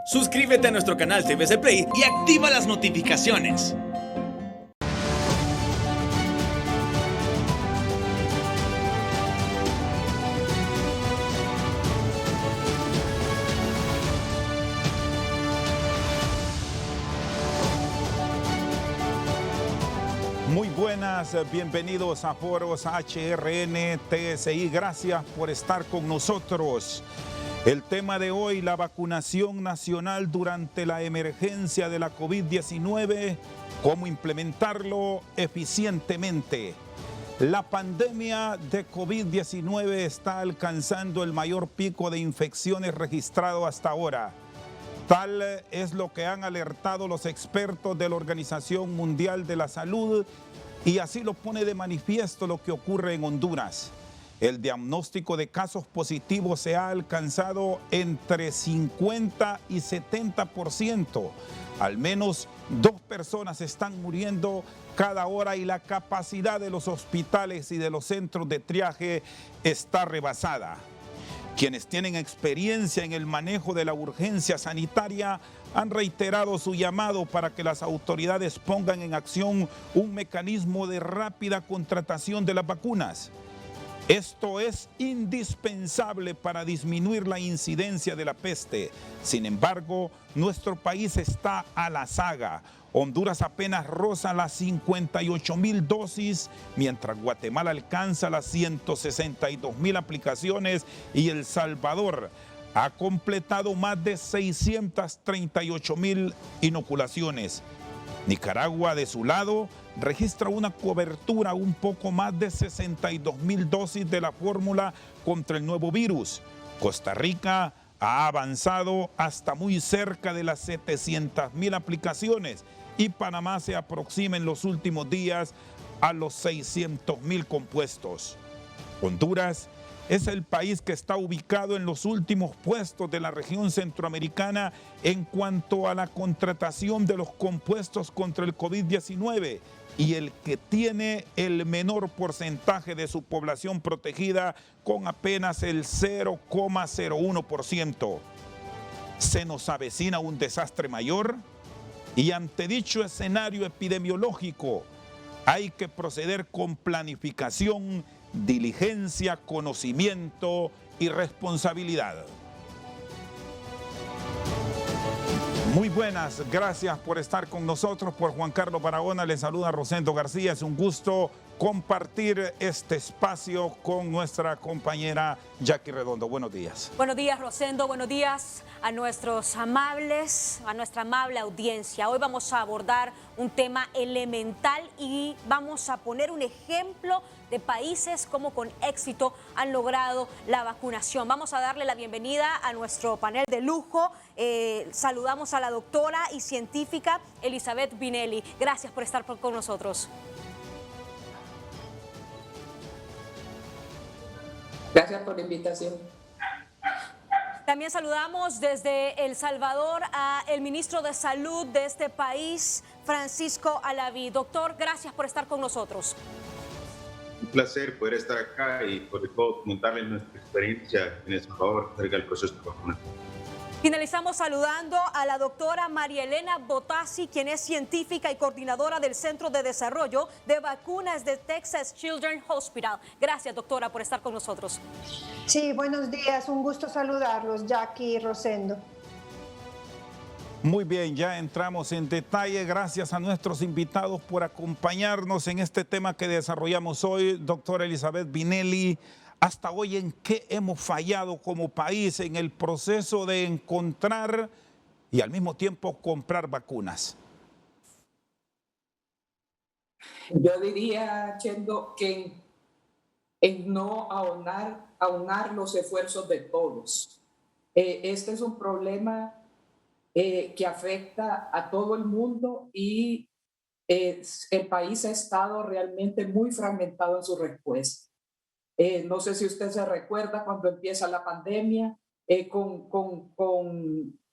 Suscríbete a nuestro canal TVC Play y activa las notificaciones. Muy buenas, bienvenidos a Foros HRN TSI. Gracias por estar con nosotros. El tema de hoy, la vacunación nacional durante la emergencia de la COVID-19, cómo implementarlo eficientemente. La pandemia de COVID-19 está alcanzando el mayor pico de infecciones registrado hasta ahora. Tal es lo que han alertado los expertos de la Organización Mundial de la Salud y así lo pone de manifiesto lo que ocurre en Honduras. El diagnóstico de casos positivos se ha alcanzado entre 50 y 70%. Al menos 2 personas están muriendo cada hora y la capacidad de los hospitales y de los centros de triaje está rebasada. Quienes tienen experiencia en el manejo de la urgencia sanitaria han reiterado su llamado para que las autoridades pongan en acción un mecanismo de rápida contratación de las vacunas. Esto es indispensable para disminuir la incidencia de la peste. Sin embargo, nuestro país está a la saga. Honduras apenas roza las 58,000 dosis, mientras Guatemala alcanza las 162,000 aplicaciones y El Salvador ha completado más de 638,000 inoculaciones. Nicaragua, de su lado, registra una cobertura un poco más de 62,000 dosis de la fórmula contra el nuevo virus. Costa Rica ha avanzado hasta muy cerca de las 700,000 aplicaciones y Panamá se aproxima en los últimos días a los 600,000 compuestos. Honduras es el país que está ubicado en los últimos puestos de la región centroamericana en cuanto a la contratación de los compuestos contra el COVID-19 y el que tiene el menor porcentaje de su población protegida con apenas el 0,01%. ¿Se nos avecina un desastre mayor? Y ante dicho escenario epidemiológico, hay que proceder con planificación, diligencia, conocimiento y responsabilidad. Muy buenas, gracias por estar con nosotros. Por Juan Carlos Barahona les saluda Rosendo García. Es un gusto compartir este espacio con nuestra compañera Jackie Redondo. Buenos días. Buenos días, Rosendo. Buenos días a nuestra amable audiencia. Hoy vamos a abordar un tema elemental y vamos a poner un ejemplo de países como con éxito han logrado la vacunación. Vamos a darle la bienvenida a nuestro panel de lujo. Saludamos a la doctora y científica Elizabeth Binelli. Gracias por estar con nosotros. Gracias por la invitación. También saludamos desde El Salvador al ministro de Salud de este país, Francisco Alaví. Doctor, gracias por estar con nosotros. Un placer poder estar acá y sobre todo comentarles nuestra experiencia en El Salvador acerca del proceso de vacunación. Finalizamos saludando a la doctora María Elena Botassi, quien es científica y coordinadora del Centro de Desarrollo de Vacunas de Texas Children's Hospital. Gracias, doctora, por estar con nosotros. Sí, buenos días. Un gusto saludarlos, Jackie y Rosendo. Muy bien, ya entramos en detalle. Gracias a nuestros invitados por acompañarnos en este tema que desarrollamos hoy. Doctora Elizabeth Binelli, hasta hoy, ¿en qué hemos fallado como país en el proceso de encontrar y al mismo tiempo comprar vacunas? Yo diría, Chendo, que en no aunar los esfuerzos de todos. Este es un problema que afecta a todo el mundo y el país ha estado realmente muy fragmentado en su respuesta. No sé si usted se recuerda cuando empieza la pandemia, con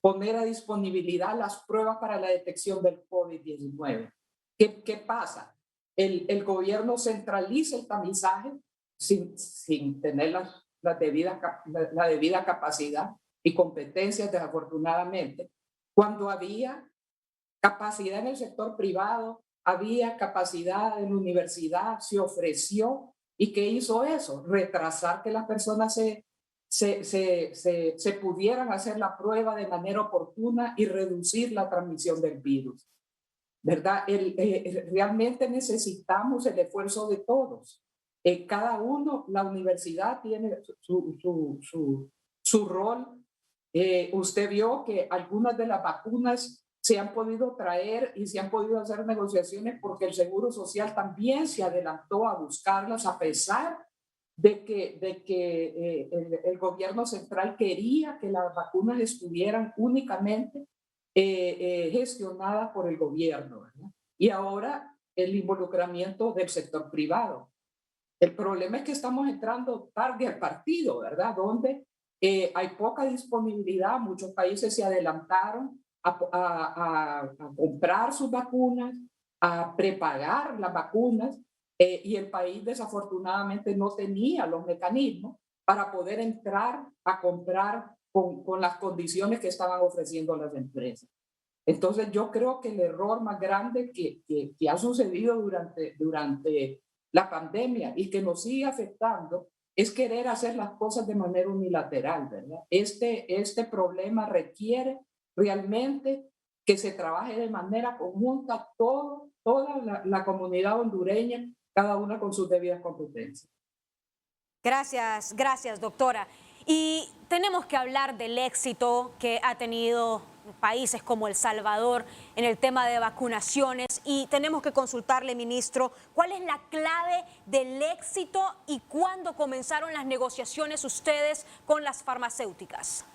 poner a disponibilidad las pruebas para la detección del COVID-19. ¿Qué pasa? El gobierno centraliza el tamizaje sin tener la debida capacidad y competencias, desafortunadamente, cuando había capacidad en el sector privado, había capacidad en la universidad, se ofreció. ¿Y qué hizo eso? Retrasar que las personas se pudieran hacer la prueba de manera oportuna y reducir la transmisión del virus. ¿Verdad? Realmente necesitamos el esfuerzo de todos. Cada uno, la universidad tiene su rol. Usted vio que algunas de las vacunas se han podido traer y se han podido hacer negociaciones porque el Seguro Social también se adelantó a buscarlas a pesar de que el gobierno central quería que las vacunas estuvieran únicamente gestionadas por el gobierno, ¿verdad? Y ahora el involucramiento del sector privado. El problema es que estamos entrando tarde al partido, ¿verdad? Donde hay poca disponibilidad, muchos países se adelantaron a comprar sus vacunas, a prepagar las vacunas, y el país desafortunadamente no tenía los mecanismos para poder entrar a comprar con las condiciones que estaban ofreciendo las empresas. Entonces yo creo que el error más grande que ha sucedido durante la pandemia y que nos sigue afectando es querer hacer las cosas de manera unilateral, ¿verdad? Este problema requiere realmente que se trabaje de manera conjunta toda la comunidad hondureña, cada una con sus debidas competencias. Gracias, doctora. Y tenemos que hablar del éxito que ha tenido países como El Salvador en el tema de vacunaciones y tenemos que consultarle, ministro, cuál es la clave del éxito y cuándo comenzaron las negociaciones ustedes con las farmacéuticas.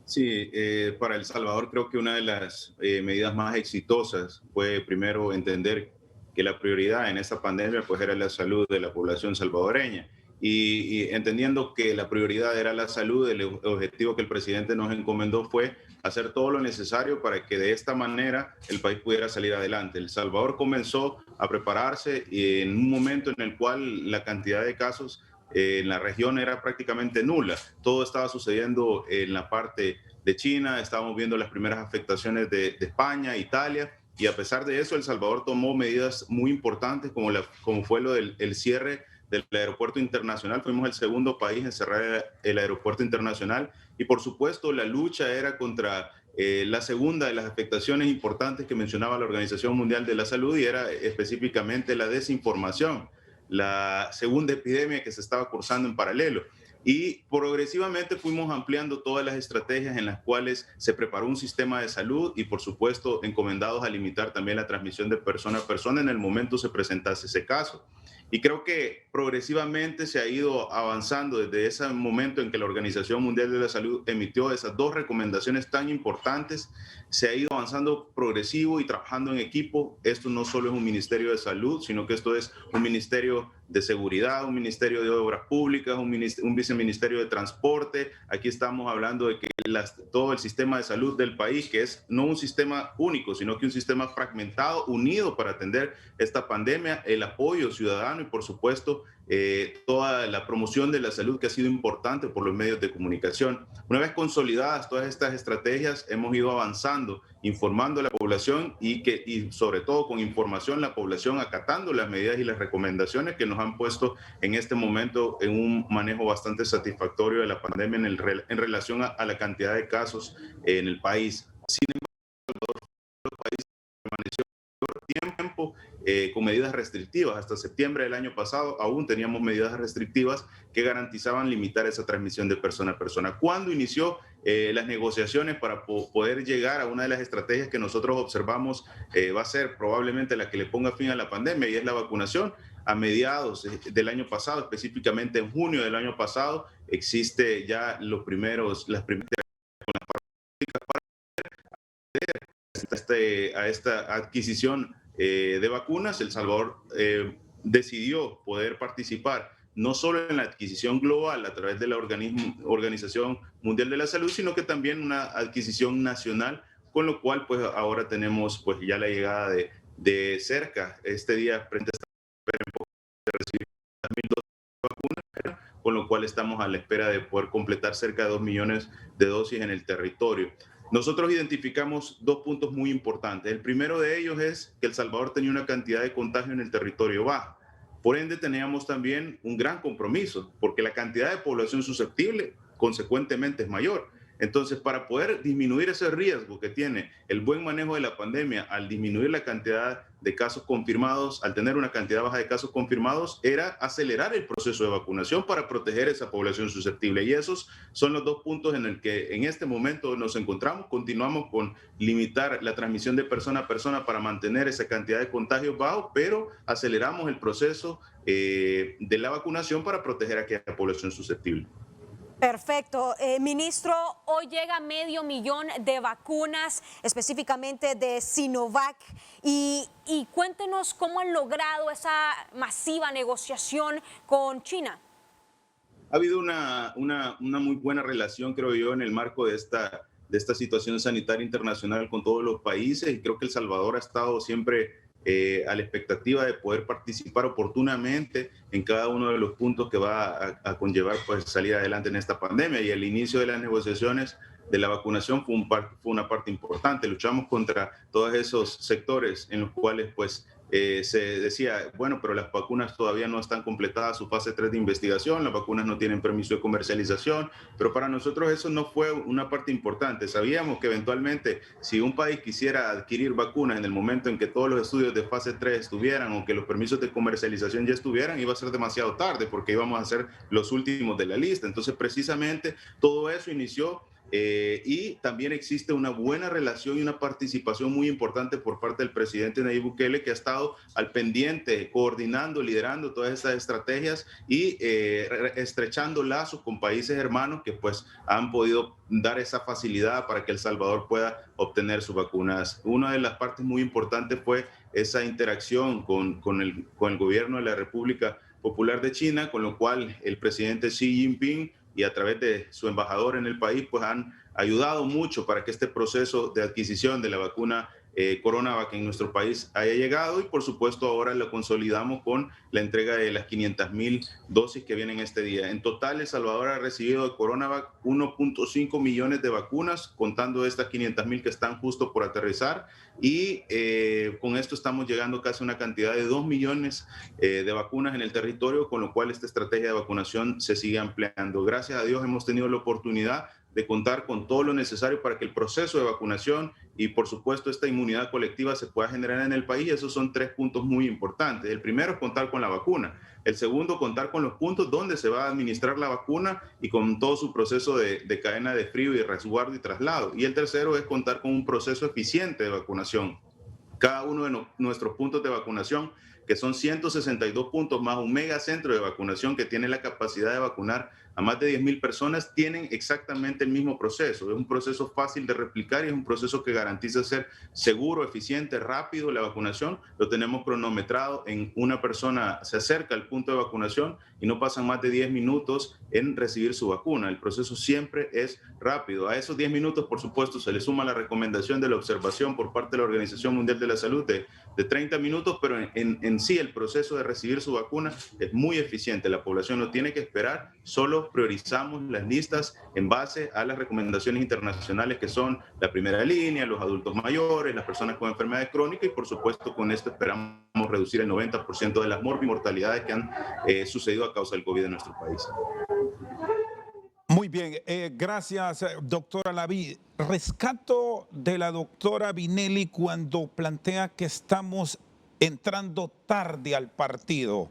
Sí, para El Salvador creo que una de las medidas más exitosas fue primero entender que la prioridad en esta pandemia pues era la salud de la población salvadoreña. Y entendiendo que la prioridad era la salud, el objetivo que el presidente nos encomendó fue hacer todo lo necesario para que de esta manera el país pudiera salir adelante. El Salvador comenzó a prepararse en un momento en el cual la cantidad de casos en la región era prácticamente nula. Todo estaba sucediendo en la parte de China, estábamos viendo las primeras afectaciones de España, Italia, y a pesar de eso El Salvador tomó medidas muy importantes como fue lo del cierre del aeropuerto internacional. Fuimos el segundo país en cerrar el aeropuerto internacional y por supuesto la lucha era contra la segunda de las afectaciones importantes que mencionaba la Organización Mundial de la Salud y era específicamente la desinformación, la segunda epidemia que se estaba cursando en paralelo. Y progresivamente fuimos ampliando todas las estrategias en las cuales se preparó un sistema de salud y por supuesto encomendados a limitar también la transmisión de persona a persona en el momento se presentase ese caso. Y creo que progresivamente se ha ido avanzando desde ese momento en que la Organización Mundial de la Salud emitió esas dos recomendaciones tan importantes, se ha ido avanzando progresivo y trabajando en equipo. Esto no solo es un ministerio de salud, sino que esto es un ministerio de seguridad, un ministerio de obras públicas, un viceministerio de transporte. Aquí estamos hablando de que todo el sistema de salud del país, que es no un sistema único, sino que un sistema fragmentado, unido para atender esta pandemia, el apoyo ciudadano y por supuesto toda la promoción de la salud que ha sido importante por los medios de comunicación. Una vez consolidadas todas estas estrategias, hemos ido avanzando, informando a la población y sobre todo con información la población acatando las medidas y las recomendaciones que nos han puesto en este momento en un manejo bastante satisfactorio de la pandemia en relación a la cantidad de casos en el país. Sin embargo, el país permaneció tiempo con medidas restrictivas. Hasta septiembre del año pasado aún teníamos medidas restrictivas que garantizaban limitar esa transmisión de persona a persona. ¿Cuándo inició las negociaciones para poder llegar a una de las estrategias que nosotros observamos va a ser probablemente la que le ponga fin a la pandemia y es la vacunación? A mediados del año pasado, específicamente en junio del año pasado, existe ya las primeras a esta adquisición de vacunas. El Salvador decidió poder participar no solo en la adquisición global a través de la Organización Mundial de la Salud, sino que también una adquisición nacional, con lo cual pues ahora tenemos pues ya la llegada de cerca este día frente a esta de recibir 1.000 dosis de vacunas, con lo cual estamos a la espera de poder completar cerca de 2 millones de dosis en el territorio. nosotros identificamos dos puntos muy importantes. El primero de ellos es que El Salvador tenía una cantidad de contagio en el territorio baja. Por ende, teníamos también un gran compromiso, porque la cantidad de población susceptible consecuentemente es mayor. Entonces, para poder disminuir ese riesgo que tiene el buen manejo de la pandemia, al disminuir la cantidad de casos confirmados, al tener una cantidad baja de casos confirmados, era acelerar el proceso de vacunación para proteger a esa población susceptible. Y esos son los dos puntos en el que en este momento nos encontramos. Continuamos con limitar la transmisión de persona a persona para mantener esa cantidad de contagios bajo, pero aceleramos el proceso de la vacunación para proteger a aquella población susceptible. Perfecto. Ministro, hoy llega 500.000 de vacunas, específicamente de Sinovac, y cuéntenos cómo han logrado esa masiva negociación con China. Ha habido una muy buena relación, creo yo, en el marco de esta situación sanitaria internacional con todos los países, y creo que El Salvador ha estado siempre a la expectativa de poder participar oportunamente en cada uno de los puntos que va a conllevar pues, salir adelante en esta pandemia. Y el inicio de las negociaciones de la vacunación fue una parte importante. Luchamos contra todos esos sectores en los cuales pues, se decía, bueno, pero las vacunas todavía no están completadas su fase 3 de investigación, las vacunas no tienen permiso de comercialización, pero para nosotros eso no fue una parte importante. Sabíamos que eventualmente si un país quisiera adquirir vacunas en el momento en que todos los estudios de fase 3 estuvieran o que los permisos de comercialización ya estuvieran, iba a ser demasiado tarde porque íbamos a ser los últimos de la lista. Entonces, precisamente todo eso inició. Y también existe una buena relación y una participación muy importante por parte del presidente Nayib Bukele, que ha estado al pendiente, coordinando, liderando todas estas estrategias y estrechando lazos con países hermanos que pues han podido dar esa facilidad para que El Salvador pueda obtener sus vacunas. Una de las partes muy importantes fue esa interacción con el gobierno de la República Popular de China, con lo cual el presidente Xi Jinping y a través de su embajador en el país, pues han ayudado mucho para que este proceso de adquisición de la vacuna CoronaVac en nuestro país haya llegado, y por supuesto ahora lo consolidamos con la entrega de las 500.000 dosis que vienen este día. En total, El Salvador ha recibido de CoronaVac 1.5 millones de vacunas, contando estas 500.000 que están justo por aterrizar, y con esto estamos llegando casi a una cantidad de 2 millones de vacunas en el territorio, con lo cual esta estrategia de vacunación se sigue ampliando. Gracias a Dios hemos tenido la oportunidad de contar con todo lo necesario para que el proceso de vacunación y, por supuesto, esta inmunidad colectiva se pueda generar en el país. Y esos son 3 puntos muy importantes. El primero es contar con la vacuna. El segundo, contar con los puntos donde se va a administrar la vacuna y con todo su proceso de cadena de frío y resguardo y traslado. Y el tercero es contar con un proceso eficiente de vacunación. Cada uno de nuestros puntos de vacunación, que son 162 puntos más un megacentro de vacunación que tiene la capacidad de vacunar a más de 10.000 personas, tienen exactamente el mismo proceso. Es un proceso fácil de replicar y es un proceso que garantiza ser seguro, eficiente, rápido. La vacunación lo tenemos cronometrado. En una persona se acerca al punto de vacunación y no pasan más de 10 minutos en recibir su vacuna. El proceso siempre es rápido. A esos 10 minutos, por supuesto, se le suma la recomendación de la observación por parte de la Organización Mundial de la Salud de 30 minutos, pero en sí el proceso de recibir su vacuna es muy eficiente. La población no tiene que esperar, solo priorizamos las listas en base a las recomendaciones internacionales, que son la primera línea, los adultos mayores, las personas con enfermedades crónicas, y por supuesto con esto esperamos reducir el 90% de las mortalidades que han sucedido a causa del COVID en nuestro país. Muy bien, gracias, doctora Laví. Rescato de la doctora Vinelli cuando plantea que estamos entrando tarde al partido.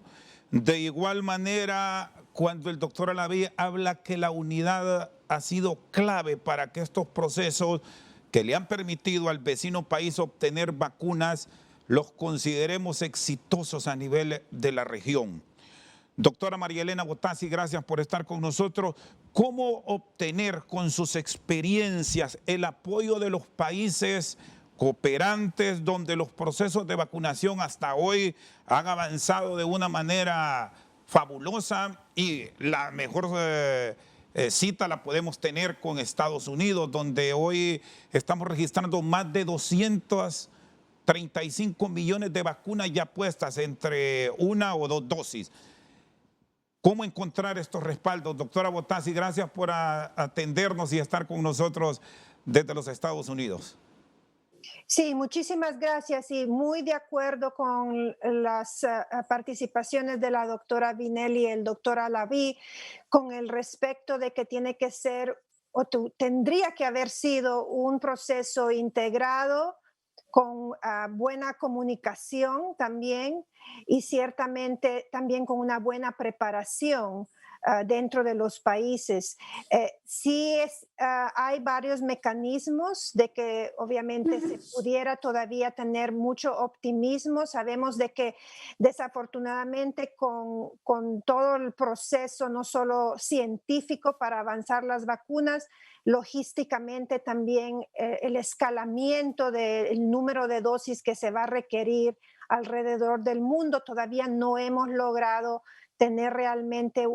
De igual manera, cuando el doctor Laví habla que la unidad ha sido clave para que estos procesos que le han permitido al vecino país obtener vacunas los consideremos exitosos a nivel de la región. Doctora María Elena Bottazzi, gracias por estar con nosotros. ¿Cómo obtener con sus experiencias el apoyo de los países cooperantes donde los procesos de vacunación hasta hoy han avanzado de una manera fabulosa y la mejor cita la podemos tener con Estados Unidos, donde hoy estamos registrando más de 235 millones de vacunas ya puestas entre 1 o 2 dosis? ¿Cómo encontrar estos respaldos? Doctora Bottazzi, gracias por atendernos y estar con nosotros desde los Estados Unidos. Sí, muchísimas gracias y muy de acuerdo con las participaciones de la doctora Vinelli y el doctor Alaví con el respecto de que tiene que ser tendría que haber sido un proceso integrado con buena comunicación también y ciertamente también con una buena preparación dentro de los países. Hay varios mecanismos de que obviamente se pudiera todavía tener mucho optimismo. Sabemos de que desafortunadamente con todo el proceso, no solo científico para avanzar las vacunas, logísticamente también el escalamiento del número de dosis que se va a requerir alrededor del mundo, todavía no hemos logrado tener realmente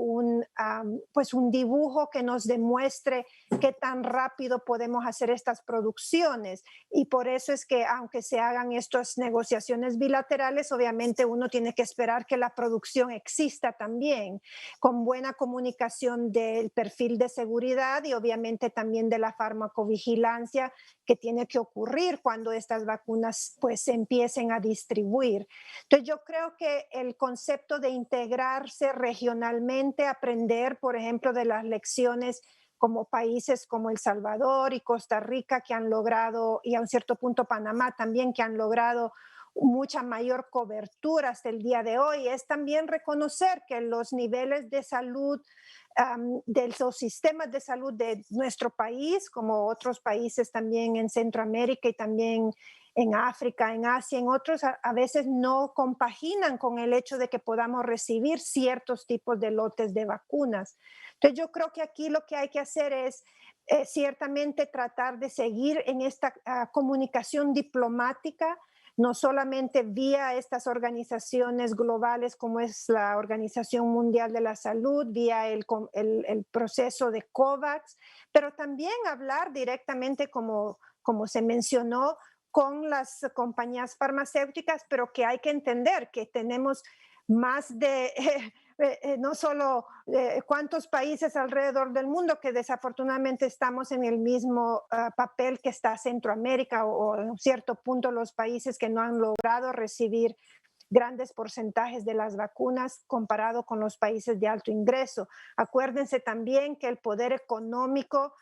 pues un dibujo que nos demuestre qué tan rápido podemos hacer estas producciones. Y por eso es que aunque se hagan estas negociaciones bilaterales, obviamente uno tiene que esperar que la producción exista también, con buena comunicación del perfil de seguridad y obviamente también de la farmacovigilancia que tiene que ocurrir cuando estas vacunas pues se empiecen a distribuir. Entonces yo creo que el concepto de integrarse regionalmente, aprender, por ejemplo, de las lecciones como países como El Salvador y Costa Rica que han logrado, y a un cierto punto Panamá también, que han logrado mucha mayor cobertura hasta el día de hoy, es también reconocer que los niveles de salud de los sistemas de salud de nuestro país, como otros países también en Centroamérica y también en África, en Asia, en otros, a veces no compaginan con el hecho de que podamos recibir ciertos tipos de lotes de vacunas. Entonces yo creo que aquí lo que hay que hacer es ciertamente tratar de seguir en esta comunicación diplomática, no solamente vía estas organizaciones globales como es la Organización Mundial de la Salud, vía el proceso de COVAX, pero también hablar directamente, como se mencionó, con las compañías farmacéuticas, pero que hay que entender que tenemos más de, no solo cuántos países alrededor del mundo que desafortunadamente estamos en el mismo papel que está Centroamérica o en cierto punto los países que no han logrado recibir grandes porcentajes de las vacunas comparado con los países de alto ingreso. Acuérdense también que el poder económico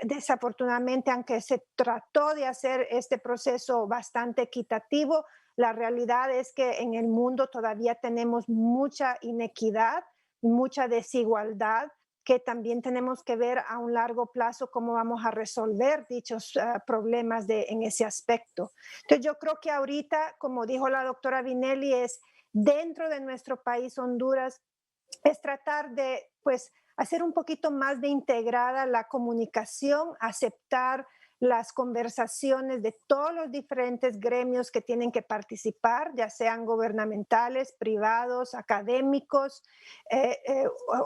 desafortunadamente, aunque se trató de hacer este proceso bastante equitativo, la realidad es que en el mundo todavía tenemos mucha inequidad, mucha desigualdad, que también tenemos que ver a un largo plazo cómo vamos a resolver dichos problemas en ese aspecto. Entonces yo creo que ahorita, como dijo la doctora Vinelli, es dentro de nuestro país, Honduras, es tratar de, pues, hacer un poquito más de integrada la comunicación, aceptar las conversaciones de todos los diferentes gremios que tienen que participar, ya sean gubernamentales, privados, académicos,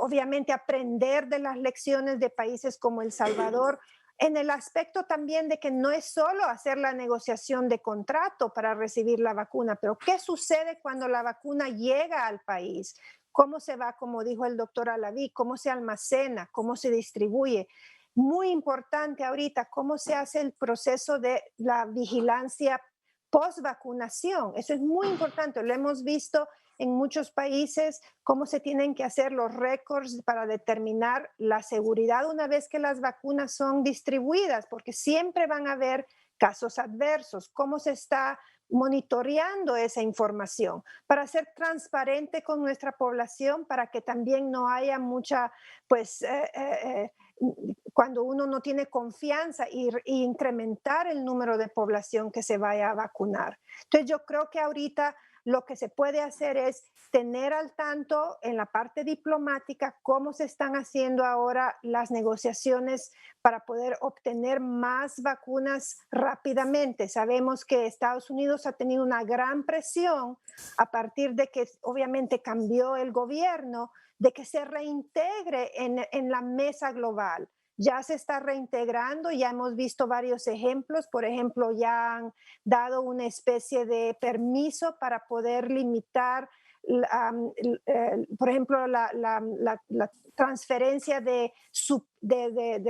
obviamente aprender de las lecciones de países como El Salvador, en el aspecto también de que no es solo hacer la negociación de contrato para recibir la vacuna, pero ¿qué sucede cuando la vacuna llega al país? ¿Cómo se va, como dijo el doctor Alaví, cómo se almacena, cómo se distribuye? Muy importante ahorita, cómo se hace el proceso de la vigilancia post-vacunación. Eso es muy importante. Lo hemos visto en muchos países, cómo se tienen que hacer los récords para determinar la seguridad una vez que las vacunas son distribuidas, porque siempre van a haber casos adversos. ¿Cómo se está monitoreando esa información para ser transparente con nuestra población, para que también no haya mucha, pues, cuando uno no tiene confianza y incrementar el número de población que se vaya a vacunar? Entonces yo creo que ahorita lo que se puede hacer es tener al tanto en la parte diplomática cómo se están haciendo ahora las negociaciones para poder obtener más vacunas rápidamente. Sabemos que Estados Unidos ha tenido una gran presión a partir de que obviamente cambió el gobierno, de que se reintegre en la mesa global. Ya se está reintegrando, ya hemos visto varios ejemplos. Por ejemplo, ya han dado una especie de permiso para poder limitar, por ejemplo, la transferencia de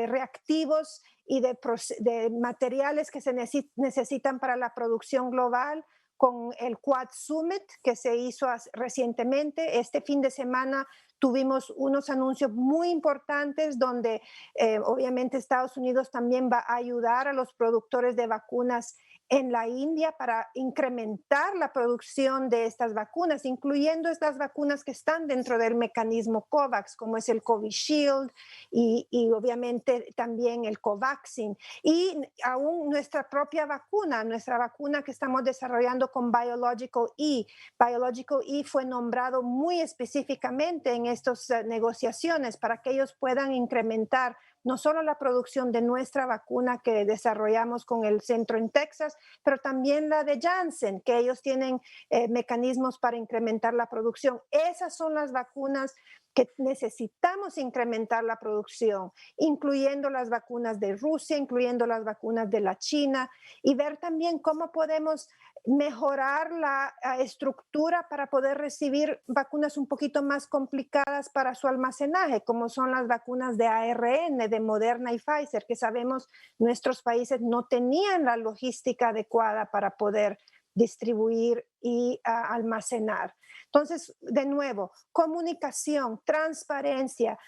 reactivos y de materiales que se necesitan para la producción global, con el Quad Summit que se hizo recientemente. Este fin de semana tuvimos unos anuncios muy importantes donde obviamente Estados Unidos también va a ayudar a los productores de vacunas en la India para incrementar la producción de estas vacunas, incluyendo estas vacunas que están dentro del mecanismo COVAX, como es el Covishield y obviamente también el Covaxin. Y aún nuestra propia vacuna, nuestra vacuna que estamos desarrollando con Biological E. Biological E fue nombrado muy específicamente en estas negociaciones para que ellos puedan incrementar no solo la producción de nuestra vacuna que desarrollamos con el centro en Texas, pero también la de Janssen, que ellos tienen mecanismos para incrementar la producción. Esas son las vacunas que necesitamos incrementar la producción, incluyendo las vacunas de Rusia, incluyendo las vacunas de la China, y ver también cómo podemos mejorar la estructura para poder recibir vacunas un poquito más complicadas para su almacenaje, como son las vacunas de ARN de Moderna y Pfizer, que sabemos nuestros países no tenían la logística adecuada para poder distribuir y almacenar. Entonces, de nuevo, comunicación, transparencia,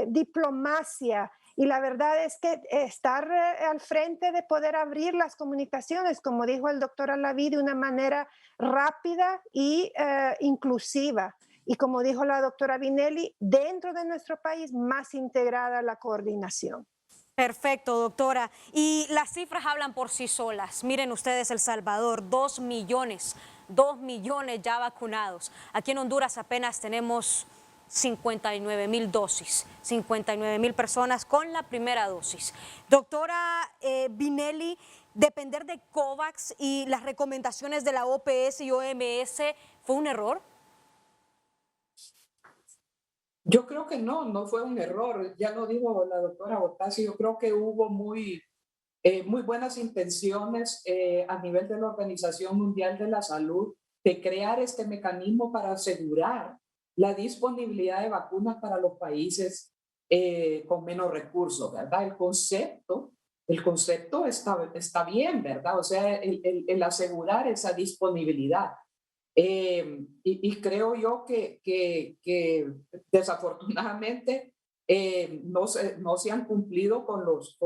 diplomacia, y la verdad es que estar al frente de poder abrir las comunicaciones, como dijo el doctor Alaví, de una manera rápida y inclusiva. Y como dijo la doctora Vinelli, dentro de nuestro país más integrada la coordinación. Perfecto, doctora. Y las cifras hablan por sí solas. Miren ustedes El Salvador, 2 millones ya vacunados. Aquí en Honduras apenas tenemos 59,000 dosis, 59,000 personas con la primera dosis. Doctora Vinelli, depender de COVAX y las recomendaciones de la OPS y OMS, ¿fue un error? Yo creo que no fue un error. Ya lo dijo la doctora Botassi, yo creo que hubo muy buenas intenciones a nivel de la Organización Mundial de la Salud de crear este mecanismo para asegurar la disponibilidad de vacunas para los países con menos recursos, ¿verdad? El concepto está bien, ¿verdad? O sea, el asegurar esa disponibilidad. Y creo yo que desafortunadamente no se han cumplido con los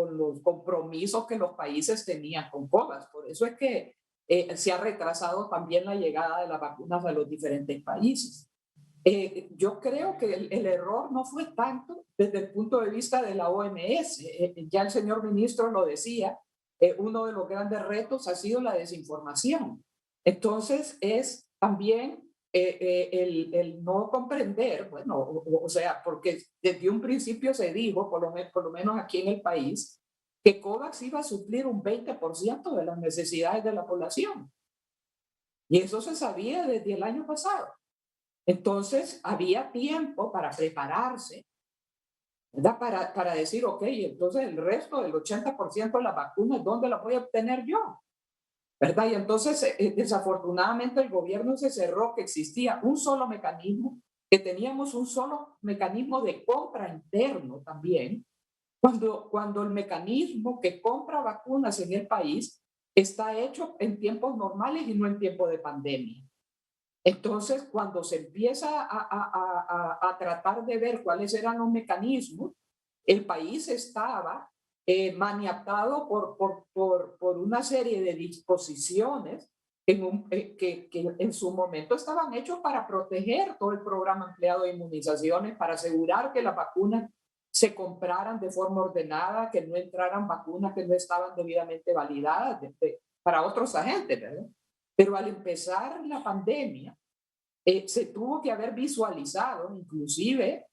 compromisos que los países tenían con COVAX. Por eso es que se ha retrasado también la llegada de las vacunas a los diferentes países. Yo creo que el error no fue tanto desde el punto de vista de la OMS. Ya el señor ministro lo decía, uno de los grandes retos ha sido la desinformación. Entonces es también el no comprender, bueno, o sea, porque desde un principio se dijo, por lo menos aquí en el país, que COVAX iba a suplir un 20% de las necesidades de la población. Y eso se sabía desde el año pasado. Entonces había tiempo para prepararse, ¿verdad? Para decir, ok, entonces el resto del 80% de las vacunas, ¿dónde las voy a obtener yo? ¿Verdad? Y entonces, desafortunadamente, el gobierno se cerró que existía un solo mecanismo, que teníamos un solo mecanismo de compra interno también, cuando el mecanismo que compra vacunas en el país está hecho en tiempos normales y no en tiempo de pandemia. Entonces, cuando se empieza a tratar de ver cuáles eran los mecanismos, el país estaba maniatado por una serie de disposiciones que en su momento estaban hechos para proteger todo el programa empleado de inmunizaciones, para asegurar que las vacunas se compraran de forma ordenada, que no entraran vacunas que no estaban debidamente validadas para otros agentes, ¿verdad? Pero al empezar la pandemia, se tuvo que haber visualizado, inclusive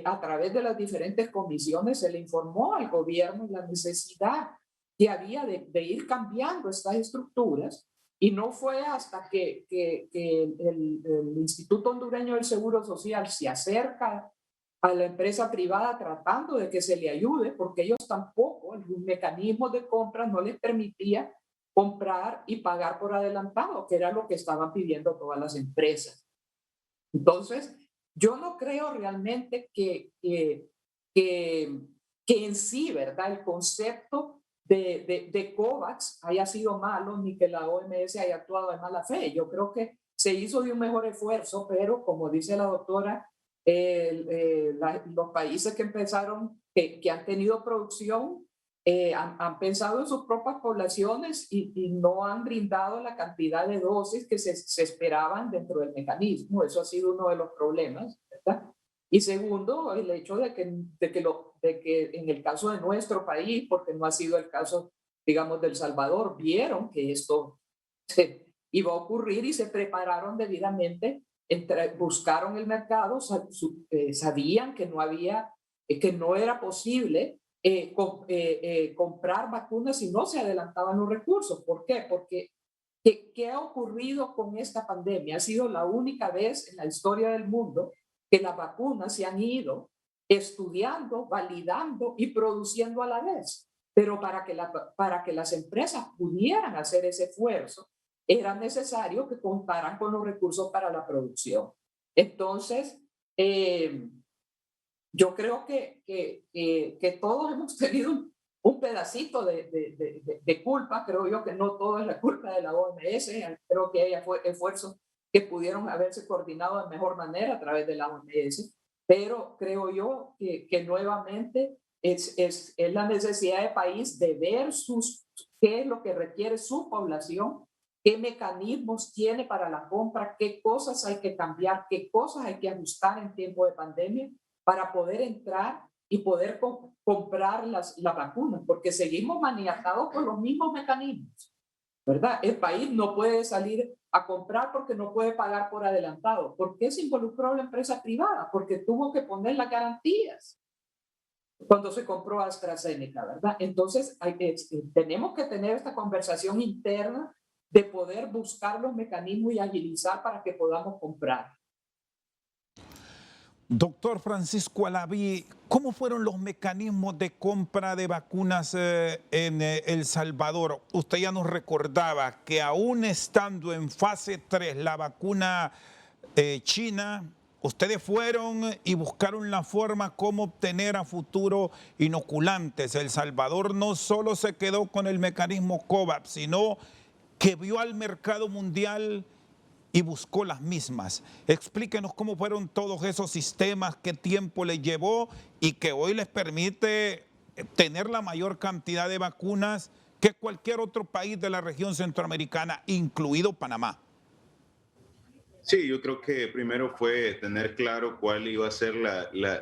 a través de las diferentes comisiones, se le informó al gobierno la necesidad que había de ir cambiando estas estructuras, y no fue hasta que el Instituto Hondureño del Seguro Social se acerca a la empresa privada tratando de que se le ayude, porque ellos tampoco, los mecanismos de compra no les permitía comprar y pagar por adelantado, que era lo que estaban pidiendo todas las empresas. Entonces, yo no creo realmente que que en sí, ¿verdad? El concepto de COVAX haya sido malo, ni que la OMS haya actuado de mala fe. Yo creo que se hizo de un mejor esfuerzo, pero como dice la doctora, los países que empezaron, que han tenido producción, han pensado en sus propias poblaciones y no han brindado la cantidad de dosis que se esperaban dentro del mecanismo. Eso ha sido uno de los problemas, ¿verdad? Y segundo, el hecho de que en el caso de nuestro país, porque no ha sido el caso, digamos, de El Salvador, vieron que esto iba a ocurrir y se prepararon debidamente, buscaron el mercado, sabían que que no era posible comprar vacunas si no se adelantaban los recursos. ¿Por qué? Porque ¿qué ha ocurrido con esta pandemia? Ha sido la única vez en la historia del mundo que las vacunas se han ido estudiando, validando y produciendo a la vez. Pero para que las empresas pudieran hacer ese esfuerzo, era necesario que contaran con los recursos para la producción. Entonces, yo creo que todos hemos tenido un pedacito de culpa. Creo yo que no todo es la culpa de la OMS. Creo que hay esfuerzos que pudieron haberse coordinado de mejor manera a través de la OMS, pero creo yo que nuevamente es la necesidad del país de ver qué es lo que requiere su población, qué mecanismos tiene para la compra, qué cosas hay que cambiar, qué cosas hay que ajustar en tiempo de pandemia para poder entrar y poder comprar las vacunas, porque seguimos maniatados por los mismos mecanismos, ¿verdad? El país no puede salir a comprar porque no puede pagar por adelantado. ¿Por qué se involucró la empresa privada? Porque tuvo que poner las garantías cuando se compró AstraZeneca, ¿verdad? Entonces, tenemos que tener esta conversación interna de poder buscar los mecanismos y agilizar para que podamos comprar. Doctor Francisco Alaví, ¿cómo fueron los mecanismos de compra de vacunas en El Salvador? Usted ya nos recordaba que aún estando en fase 3 la vacuna china, ustedes fueron y buscaron la forma cómo obtener a futuro inoculantes. El Salvador no solo se quedó con el mecanismo COVAX, sino que vio al mercado mundial y buscó las mismas. Explíquenos cómo fueron todos esos sistemas, qué tiempo les llevó y que hoy les permite tener la mayor cantidad de vacunas que cualquier otro país de la región centroamericana, incluido Panamá. Sí, yo creo que primero fue tener claro cuál iba a ser las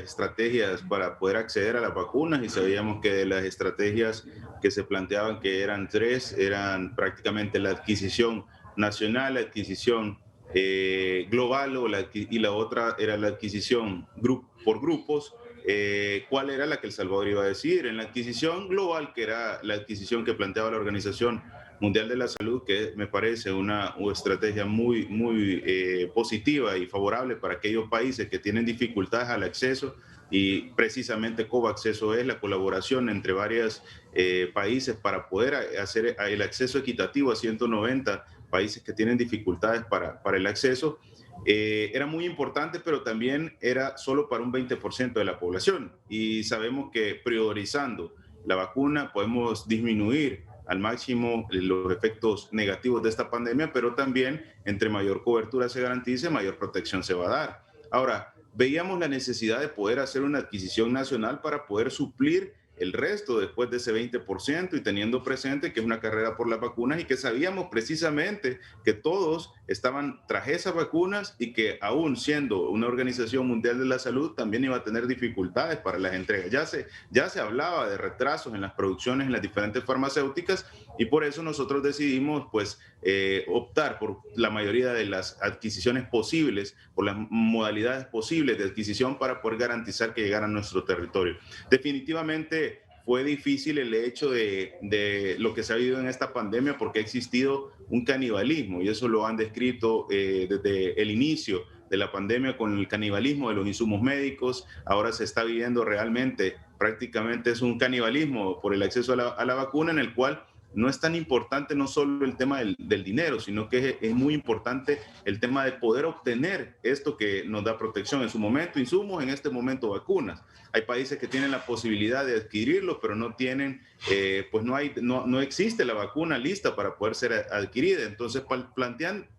estrategias para poder acceder a las vacunas, y sabíamos que de las estrategias que se planteaban, que eran tres, eran prácticamente la adquisición nacional, la adquisición global y la otra era la adquisición por grupos. ¿Cuál era la que El Salvador iba a decidir? En la adquisición global, que era la adquisición que planteaba la Organización Mundial de la Salud, que me parece una estrategia muy positiva y favorable para aquellos países que tienen dificultades al acceso, y precisamente COVAX eso es, la colaboración entre varios países para poder hacer el acceso equitativo a 190 países que tienen dificultades para el acceso. Era muy importante, pero también era solo para un 20% de la población, y sabemos que priorizando la vacuna podemos disminuir al máximo los efectos negativos de esta pandemia, pero también entre mayor cobertura se garantice, mayor protección se va a dar. Ahora, veíamos la necesidad de poder hacer una adquisición nacional para poder suplir el resto después de ese 20%, y teniendo presente que es una carrera por las vacunas y que sabíamos precisamente que todos estaban tras esas vacunas y que aún siendo una Organización Mundial de la Salud también iba a tener dificultades para las entregas. Ya se hablaba de retrasos en las producciones en las diferentes farmacéuticas, y por eso nosotros decidimos optar por la mayoría de las adquisiciones posibles, por las modalidades posibles de adquisición para poder garantizar que llegaran a nuestro territorio. Definitivamente fue difícil el hecho de lo que se ha vivido en esta pandemia, porque ha existido un canibalismo, y eso lo han descrito desde el inicio de la pandemia con el canibalismo de los insumos médicos. Ahora se está viviendo realmente, prácticamente es un canibalismo por el acceso a la vacuna, en el cual no es tan importante no solo el tema del dinero, sino que es muy importante el tema de poder obtener esto que nos da protección. En su momento insumos, en este momento vacunas. Hay países que tienen la posibilidad de adquirirlo, pero no tienen, pues no existe la vacuna lista para poder ser adquirida. Entonces,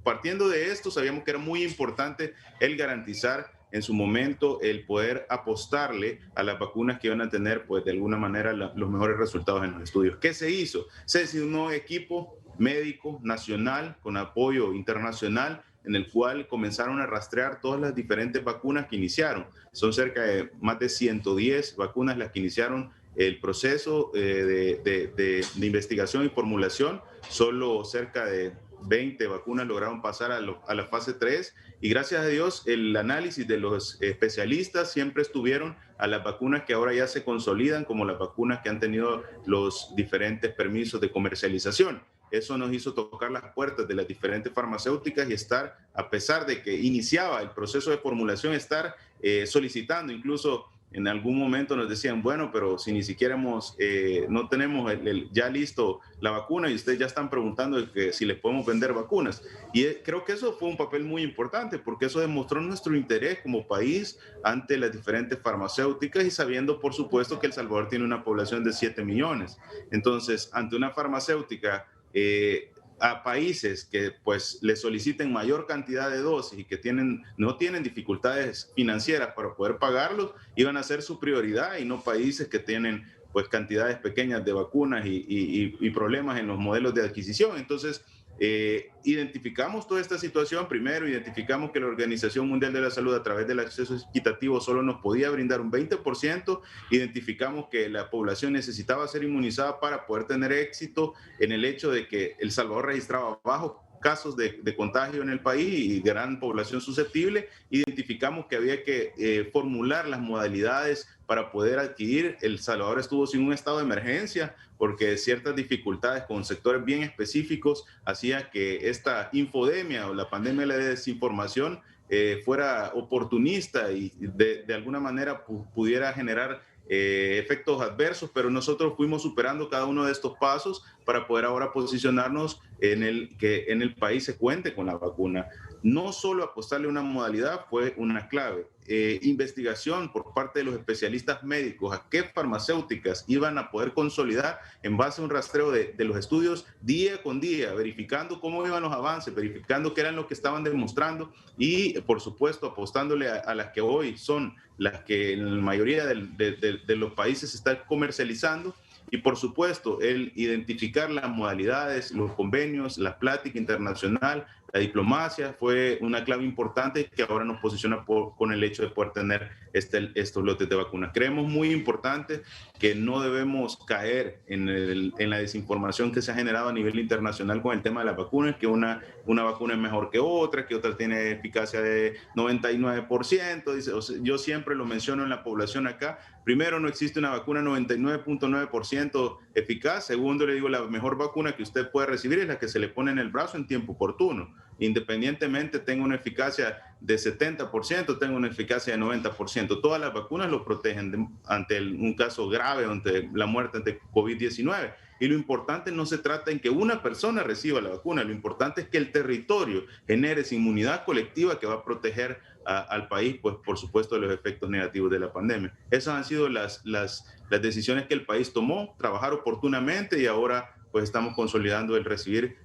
partiendo de esto, sabíamos que era muy importante el garantizar en su momento el poder apostarle a las vacunas que iban a tener, pues de alguna manera, los mejores resultados en los estudios. ¿Qué se hizo? Se designó un equipo médico nacional con apoyo internacional en el cual comenzaron a rastrear todas las diferentes vacunas que iniciaron. Son cerca de más de 110 vacunas las que iniciaron el proceso de investigación y formulación. Solo cerca de 20 vacunas lograron pasar a la fase 3 y gracias a Dios el análisis de los especialistas siempre estuvieron a las vacunas que ahora ya se consolidan como las vacunas que han tenido los diferentes permisos de comercialización. Eso nos hizo tocar las puertas de las diferentes farmacéuticas y estar, a pesar de que iniciaba el proceso de formulación, estar solicitando. Incluso en algún momento nos decían, bueno, pero si ni siquiera no tenemos ya listo la vacuna y ustedes ya están preguntando si les podemos vender vacunas. Y creo que eso fue un papel muy importante porque eso demostró nuestro interés como país ante las diferentes farmacéuticas y sabiendo, por supuesto, que El Salvador tiene una población de 7 millones. Entonces, ante una farmacéutica a países que pues le soliciten mayor cantidad de dosis y que no tienen dificultades financieras para poder pagarlos, iban a ser su prioridad y no países que tienen pues cantidades pequeñas de vacunas y problemas en los modelos de adquisición. Entonces, identificamos toda esta situación. Primero, identificamos que la Organización Mundial de la Salud a través del acceso equitativo solo nos podía brindar un 20%. Identificamos que la población necesitaba ser inmunizada para poder tener éxito en el hecho de que El Salvador registraba bajos casos de contagio en el país y gran población susceptible. Identificamos que había que formular las modalidades para poder adquirir. El Salvador estuvo sin un estado de emergencia porque ciertas dificultades con sectores bien específicos hacía que esta infodemia o la pandemia de la desinformación fuera oportunista y de alguna manera pudiera generar efectos adversos, pero nosotros fuimos superando cada uno de estos pasos para poder ahora posicionarnos que en el país se cuente con la vacuna. No solo apostarle a una modalidad fue una clave. Investigación por parte de los especialistas médicos a qué farmacéuticas iban a poder consolidar en base a un rastreo de los estudios día con día, verificando cómo iban los avances, verificando qué eran lo que estaban demostrando y, por supuesto, apostándole a las que hoy son las que en la mayoría de los países se están comercializando. Y por supuesto, el identificar las modalidades, los convenios, la plática internacional, la diplomacia fue una clave importante que ahora nos posiciona con el hecho de poder tener estos lotes de vacunas. Creemos muy importante que no debemos caer en la desinformación que se ha generado a nivel internacional con el tema de las vacunas, que una vacuna es mejor que otra tiene eficacia de 99%. Dice, o sea, yo siempre lo menciono en la población acá. Primero, no existe una vacuna 99.9% eficaz. Segundo, le digo, la mejor vacuna que usted puede recibir es la que se le pone en el brazo en tiempo oportuno. Independientemente tenga una eficacia de 70%, tenga una eficacia de 90%. Todas las vacunas lo protegen ante un caso grave, ante la muerte ante COVID-19. Y lo importante no se trata en que una persona reciba la vacuna, lo importante es que el territorio genere esa inmunidad colectiva que va a proteger al país, pues por supuesto, de los efectos negativos de la pandemia. Esas han sido las decisiones que el país tomó, trabajar oportunamente y ahora pues estamos consolidando el recibir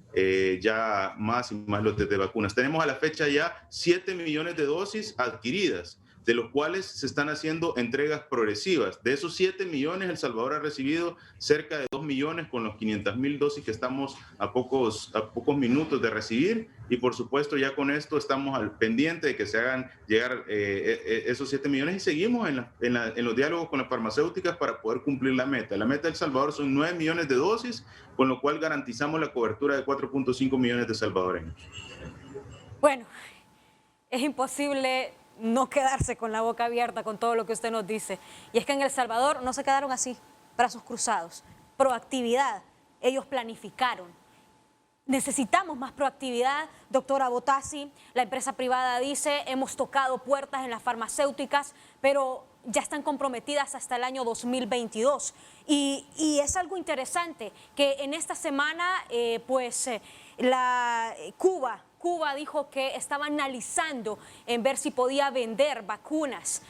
ya más y más lotes de vacunas. Tenemos a la fecha ya 7 millones de dosis adquiridas, de los cuales se están haciendo entregas progresivas. De esos 7 millones, El Salvador ha recibido cerca de 2 millones con los 500,000 dosis que estamos a pocos minutos de recibir. Y por supuesto, ya con esto estamos al pendiente de que se hagan llegar esos 7 millones y seguimos en los diálogos con las farmacéuticas para poder cumplir la meta. La meta de El Salvador son 9 millones de dosis, con lo cual garantizamos la cobertura de 4.5 millones de salvadoreños. Bueno, es imposible no quedarse con la boca abierta con todo lo que usted nos dice. Y es que en El Salvador no se quedaron así, brazos cruzados. Proactividad, ellos planificaron. Necesitamos más proactividad, doctora Botassi. La empresa privada dice, hemos tocado puertas en las farmacéuticas, pero ya están comprometidas hasta el año 2022. Y es algo interesante que en esta semana, Cuba dijo que estaba analizando en ver si podía vender vacunas.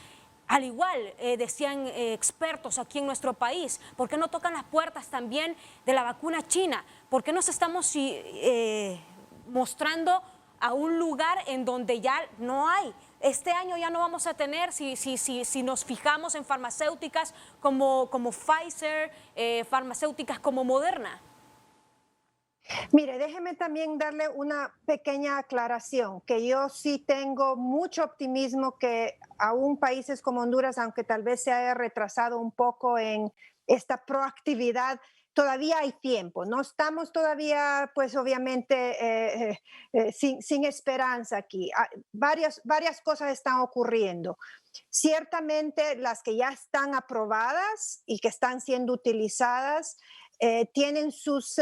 Al igual, decían expertos aquí en nuestro país, ¿por qué no tocan las puertas también de la vacuna china? ¿Por qué nos estamos mostrando a un lugar en donde ya no hay? Este año ya no vamos a tener, si nos fijamos en farmacéuticas como Pfizer, farmacéuticas como Moderna. Mire, déjeme también darle una pequeña aclaración, que yo sí tengo mucho optimismo que aún países como Honduras, aunque tal vez se haya retrasado un poco en esta proactividad, todavía hay tiempo. No estamos todavía, pues obviamente, sin esperanza aquí. Varias cosas están ocurriendo. Ciertamente las que ya están aprobadas y que están siendo utilizadas tienen sus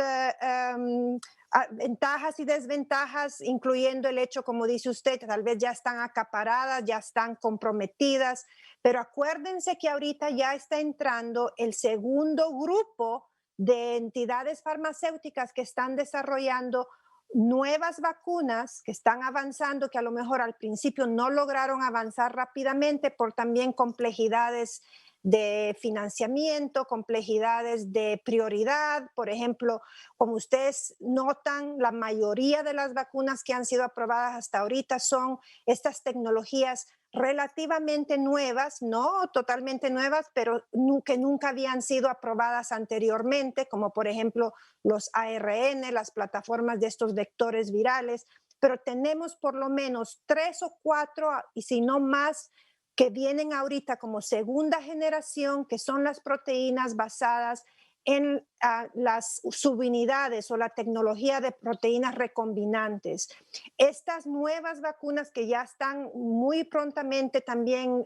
ventajas y desventajas, incluyendo el hecho, como dice usted, que tal vez ya están acaparadas, ya están comprometidas, pero acuérdense que ahorita ya está entrando el segundo grupo de entidades farmacéuticas que están desarrollando nuevas vacunas, que están avanzando, que a lo mejor al principio no lograron avanzar rápidamente por también complejidades de financiamiento, complejidades de prioridad. Por ejemplo, como ustedes notan, la mayoría de las vacunas que han sido aprobadas hasta ahorita son estas tecnologías relativamente nuevas, no totalmente nuevas, pero que nunca habían sido aprobadas anteriormente, como por ejemplo los ARN, las plataformas de estos vectores virales, pero tenemos por lo menos 3 o 4, y si no más, que vienen ahorita como segunda generación, que son las proteínas basadas en las subunidades o la tecnología de proteínas recombinantes. Estas nuevas vacunas que ya están muy prontamente también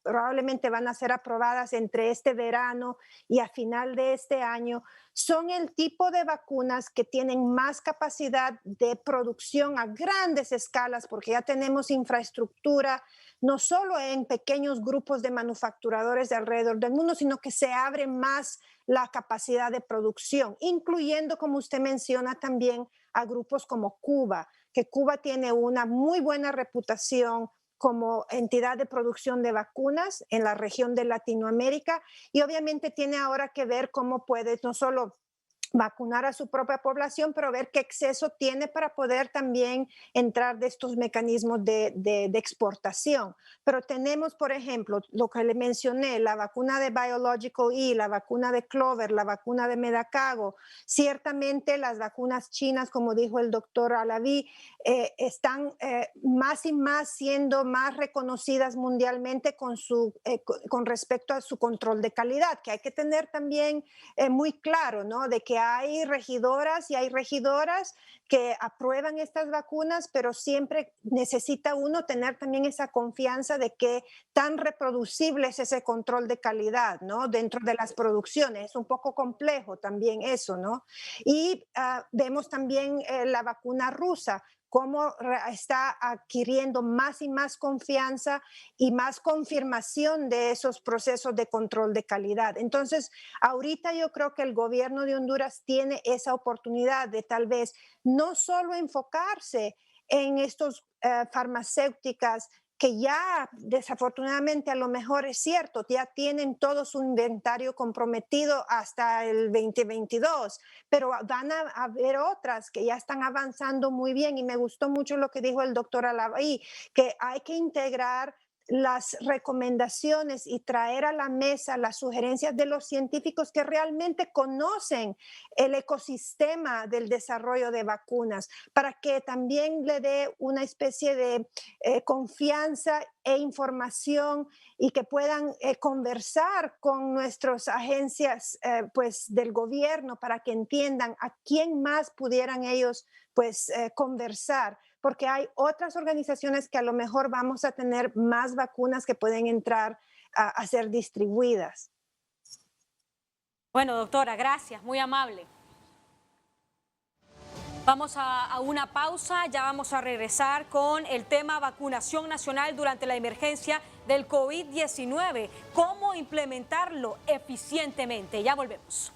probablemente van a ser aprobadas entre este verano y a final de este año, son el tipo de vacunas que tienen más capacidad de producción a grandes escalas, porque ya tenemos infraestructura, no solo en pequeños grupos de manufacturadores de alrededor del mundo, sino que se abre más la capacidad de producción, incluyendo, como usted menciona, también a grupos como Cuba, que Cuba tiene una muy buena reputación como entidad de producción de vacunas en la región de Latinoamérica, y obviamente tiene ahora que ver cómo puede no solo vacunar a su propia población, pero ver qué exceso tiene para poder también entrar de estos mecanismos de exportación. Pero tenemos, por ejemplo, lo que le mencioné, la vacuna de Biological E, la vacuna de Clover, la vacuna de Medicago. Ciertamente las vacunas chinas, como dijo el doctor Alaví, están más y más siendo más reconocidas mundialmente con respecto a su control de calidad, que hay que tener también muy claro, ¿no? De que hay regidoras y hay regidoras que aprueban estas vacunas, pero siempre necesita uno tener también esa confianza de que tan reproducible es ese control de calidad, ¿no? Dentro de las producciones. Es un poco complejo también eso, ¿no? Y vemos también la vacuna rusa, cómo está adquiriendo más y más confianza y más confirmación de esos procesos de control de calidad. Entonces, ahorita yo creo que el gobierno de Honduras tiene esa oportunidad de tal vez no solo enfocarse en estos farmacéuticas que ya desafortunadamente a lo mejor es cierto, ya tienen todo su inventario comprometido hasta el 2022, pero van a haber otras que ya están avanzando muy bien, y me gustó mucho lo que dijo el doctor Alaví, que hay que integrar las recomendaciones y traer a la mesa las sugerencias de los científicos que realmente conocen el ecosistema del desarrollo de vacunas, para que también le dé una especie de confianza e información, y que puedan conversar con nuestras agencias pues del gobierno, para que entiendan a quién más pudieran ellos pues conversar, porque hay otras organizaciones que a lo mejor vamos a tener más vacunas que pueden entrar a ser distribuidas. Bueno, doctora, gracias, muy amable. Vamos a una pausa, ya vamos a regresar con el tema vacunación nacional durante la emergencia del COVID-19, cómo implementarlo eficientemente. Ya volvemos.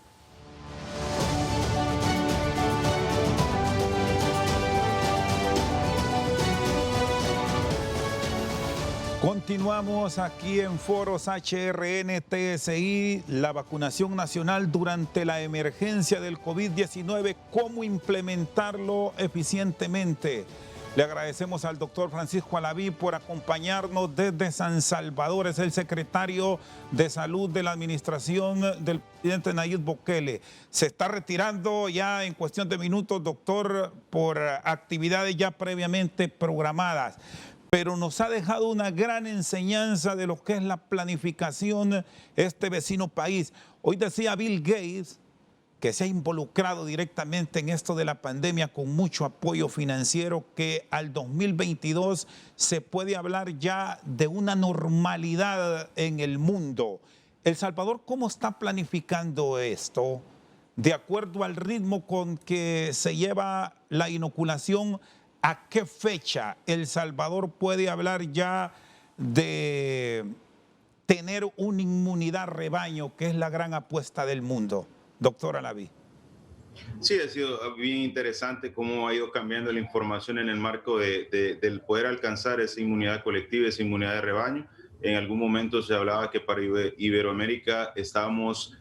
Continuamos aquí en Foros HRN TSI, la vacunación nacional durante la emergencia del COVID-19, cómo implementarlo eficientemente. Le agradecemos al doctor Francisco Alaví por acompañarnos desde San Salvador, es el secretario de Salud de la administración del presidente Nayib Bukele. Se está retirando ya en cuestión de minutos, doctor, por actividades ya previamente programadas, pero nos ha dejado una gran enseñanza de lo que es la planificación este vecino país. Hoy decía Bill Gates que se ha involucrado directamente en esto de la pandemia con mucho apoyo financiero, que al 2022 se puede hablar ya de una normalidad en el mundo. El Salvador, ¿cómo está planificando esto? De acuerdo al ritmo con que se lleva la inoculación, ¿a qué fecha El Salvador puede hablar ya de tener una inmunidad rebaño, que es la gran apuesta del mundo? Doctor Alaví. Sí, ha sido bien interesante cómo ha ido cambiando la información en el marco del poder alcanzar esa inmunidad colectiva, esa inmunidad de rebaño. En algún momento se hablaba que para Iberoamérica estábamos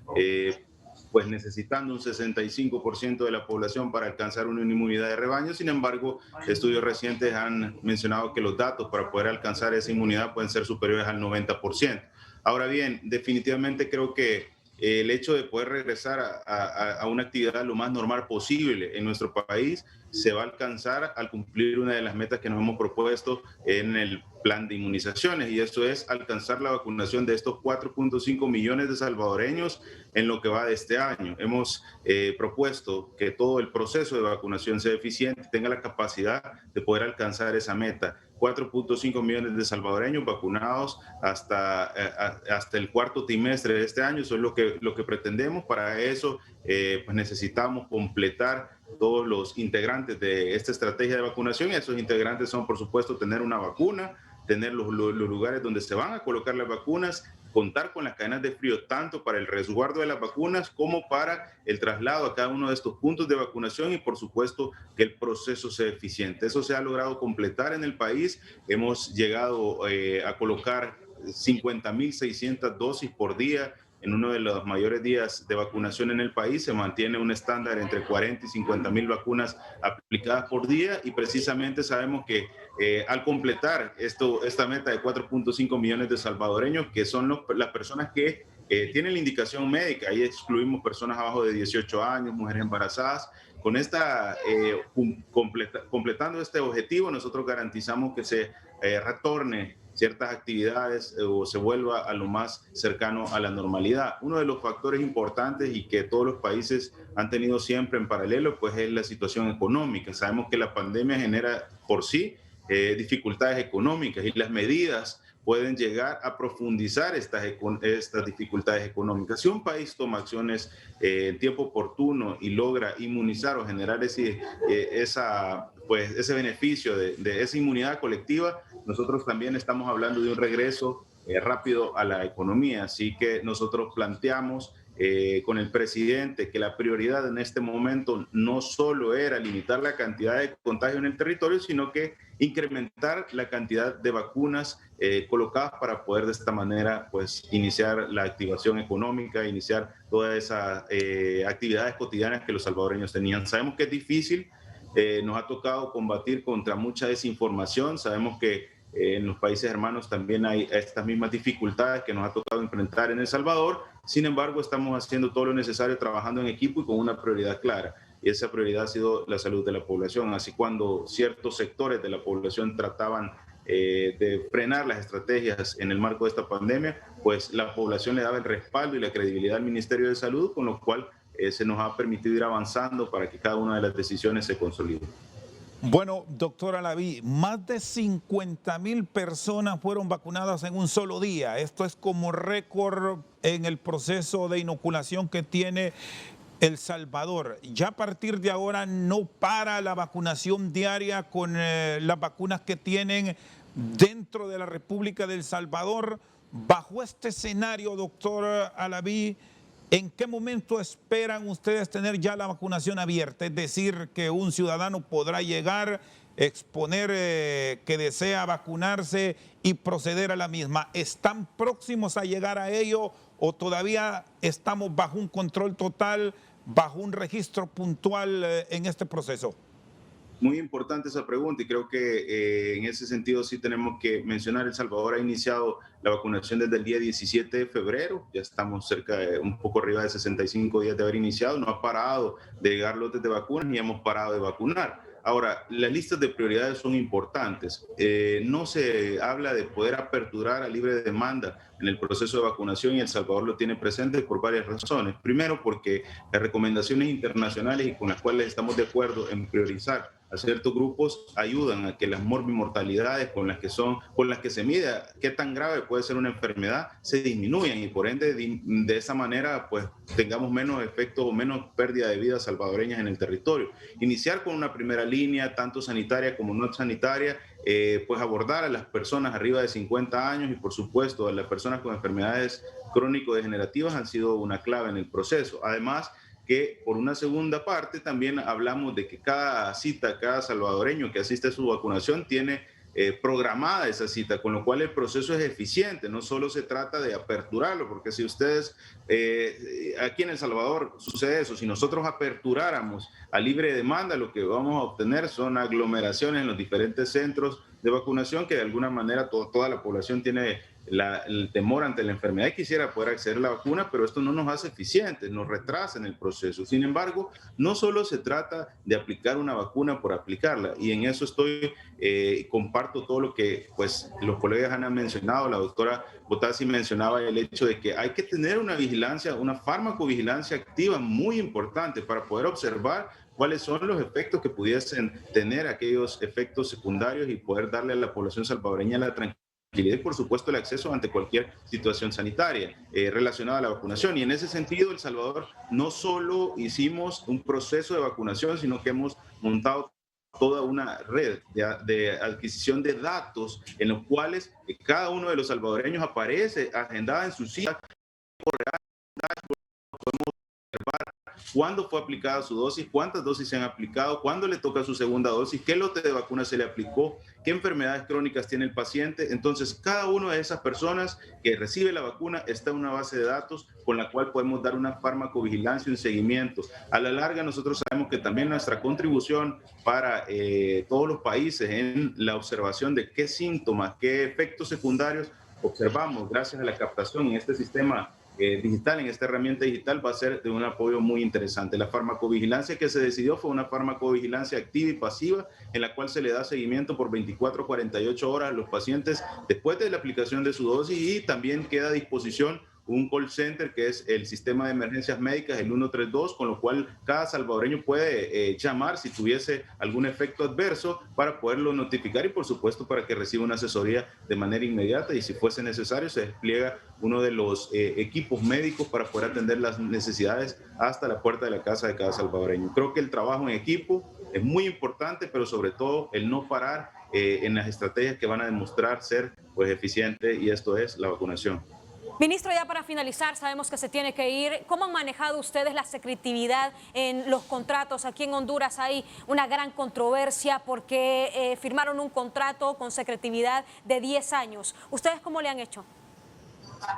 pues necesitando un 65% de la población para alcanzar una inmunidad de rebaño. Sin embargo, estudios recientes han mencionado que los datos para poder alcanzar esa inmunidad pueden ser superiores al 90%. Ahora bien, definitivamente creo que el hecho de poder regresar a una actividad lo más normal posible en nuestro país se va a alcanzar al cumplir una de las metas que nos hemos propuesto en el plan de inmunizaciones, y eso es alcanzar la vacunación de estos 4.5 millones de salvadoreños en lo que va de este año. Hemos propuesto que todo el proceso de vacunación sea eficiente y tenga la capacidad de poder alcanzar esa meta. 4.5 millones de salvadoreños vacunados hasta el cuarto trimestre de este año. Eso es lo que pretendemos. Para eso pues necesitamos completar todos los integrantes de esta estrategia de vacunación, y esos integrantes son, por supuesto, tener una vacuna, tener los lugares donde se van a colocar las vacunas, contar con las cadenas de frío tanto para el resguardo de las vacunas como para el traslado a cada uno de estos puntos de vacunación, y por supuesto que el proceso sea eficiente. Eso se ha logrado completar en el país. Hemos llegado a colocar 50.600 dosis por día. En uno de los mayores días de vacunación en el país se mantiene un estándar entre 40 y 50.000 vacunas aplicadas por día, y precisamente sabemos que al completar esta meta de 4.5 millones de salvadoreños, que son las personas que tienen la indicación médica, ahí excluimos personas abajo de 18 años, mujeres embarazadas, con completando este objetivo, nosotros garantizamos que se retorne ciertas actividades o se vuelva a lo más cercano a la normalidad. Uno de los factores importantes y que todos los países han tenido siempre en paralelo, pues es la situación económica. Sabemos que la pandemia genera por sí dificultades económicas, y las medidas pueden llegar a profundizar estas dificultades económicas. Si un país toma acciones en tiempo oportuno y logra inmunizar o generar ese beneficio de esa inmunidad colectiva, nosotros también estamos hablando de un regreso rápido a la economía. Así que nosotros planteamos con el presidente que la prioridad en este momento no solo era limitar la cantidad de contagio en el territorio, sino que incrementar la cantidad de vacunas colocadas para poder de esta manera pues iniciar la activación económica, iniciar todas esas actividades cotidianas que los salvadoreños tenían. Sabemos que es difícil, nos ha tocado combatir contra mucha desinformación, sabemos que en los países hermanos también hay estas mismas dificultades que nos ha tocado enfrentar en El Salvador. Sin embargo, estamos haciendo todo lo necesario, trabajando en equipo y con una prioridad clara. Y esa prioridad ha sido la salud de la población. Así, cuando ciertos sectores de la población trataban de frenar las estrategias en el marco de esta pandemia, pues la población le daba el respaldo y la credibilidad al Ministerio de Salud, con lo cual se nos ha permitido ir avanzando para que cada una de las decisiones se consolide. Bueno, doctor Alaví, más de 50.000 personas fueron vacunadas en un solo día. Esto es como récord en el proceso de inoculación que tiene El Salvador. Ya a partir de ahora no para la vacunación diaria con las vacunas que tienen dentro de la República de El Salvador. Bajo este escenario, doctor Alaví, ¿en qué momento esperan ustedes tener ya la vacunación abierta? Es decir, que un ciudadano podrá llegar, exponer que desea vacunarse y proceder a la misma. ¿Están próximos a llegar a ello o todavía estamos bajo un control total, bajo un registro puntual en este proceso? Muy importante esa pregunta y creo que en ese sentido sí tenemos que mencionar, El Salvador ha iniciado la vacunación desde el día 17 de febrero, ya estamos cerca de un poco arriba de 65 días de haber iniciado, no ha parado de llegar lotes de vacunas ni hemos parado de vacunar. Ahora, las listas de prioridades son importantes. No se habla de poder aperturar a libre demanda en el proceso de vacunación y El Salvador lo tiene presente por varias razones. Primero, porque las recomendaciones internacionales y con las cuales estamos de acuerdo en priorizar a ciertos grupos ayudan a que las morbimortalidades con las que se mide qué tan grave puede ser una enfermedad se disminuyan y por ende de esa manera pues tengamos menos efectos o menos pérdida de vidas salvadoreñas en el territorio. Iniciar con una primera línea, tanto sanitaria como no sanitaria, pues abordar a las personas arriba de 50 años y por supuesto a las personas con enfermedades crónico-degenerativas han sido una clave en el proceso. Además, que por una segunda parte también hablamos de que cada cita, cada salvadoreño que asiste a su vacunación tiene programada esa cita, con lo cual el proceso es eficiente, no solo se trata de aperturarlo, porque si ustedes, aquí en El Salvador sucede eso, si nosotros aperturáramos a libre demanda, lo que vamos a obtener son aglomeraciones en los diferentes centros de vacunación que de alguna manera toda la población tiene el temor ante la enfermedad y quisiera poder acceder a la vacuna, pero esto no nos hace eficientes, nos retrasa en el proceso. Sin embargo, no solo se trata de aplicar una vacuna por aplicarla, y en eso comparto todo lo que pues, los colegas han mencionado. La doctora Botassi mencionaba el hecho de que hay que tener una vigilancia, una farmacovigilancia activa muy importante para poder observar cuáles son los efectos que pudiesen tener aquellos efectos secundarios y poder darle a la población salvadoreña la tranquilidad y por supuesto el acceso ante cualquier situación sanitaria relacionada a la vacunación. Y en ese sentido, El Salvador no solo hicimos un proceso de vacunación, sino que hemos montado toda una red de adquisición de datos en los cuales cada uno de los salvadoreños aparece agendada en su cita por real, podemos observar cuándo fue aplicada su dosis, cuántas dosis se han aplicado, cuándo le toca su segunda dosis, qué lote de vacuna se le aplicó, qué enfermedades crónicas tiene el paciente. Entonces, cada una de esas personas que recibe la vacuna está en una base de datos con la cual podemos dar una farmacovigilancia y un seguimiento. A la larga, nosotros sabemos que también nuestra contribución para todos los países en la observación de qué síntomas, qué efectos secundarios observamos gracias a la captación en este sistema digital, en esta herramienta digital, va a ser de un apoyo muy interesante. La farmacovigilancia que se decidió fue una farmacovigilancia activa y pasiva en la cual se le da seguimiento por 24 a 48 horas a los pacientes después de la aplicación de su dosis y también queda a disposición un call center que es el sistema de emergencias médicas, el 132, con lo cual cada salvadoreño puede llamar si tuviese algún efecto adverso para poderlo notificar y por supuesto para que reciba una asesoría de manera inmediata y si fuese necesario se despliega uno de los equipos médicos para poder atender las necesidades hasta la puerta de la casa de cada salvadoreño. Creo que el trabajo en equipo es muy importante, pero sobre todo el no parar en las estrategias que van a demostrar ser pues, eficientes y esto es la vacunación. Ministro, ya para finalizar, sabemos que se tiene que ir. ¿Cómo han manejado ustedes la secretividad en los contratos? Aquí en Honduras hay una gran controversia porque firmaron un contrato con secretividad de 10 años. ¿Ustedes cómo le han hecho?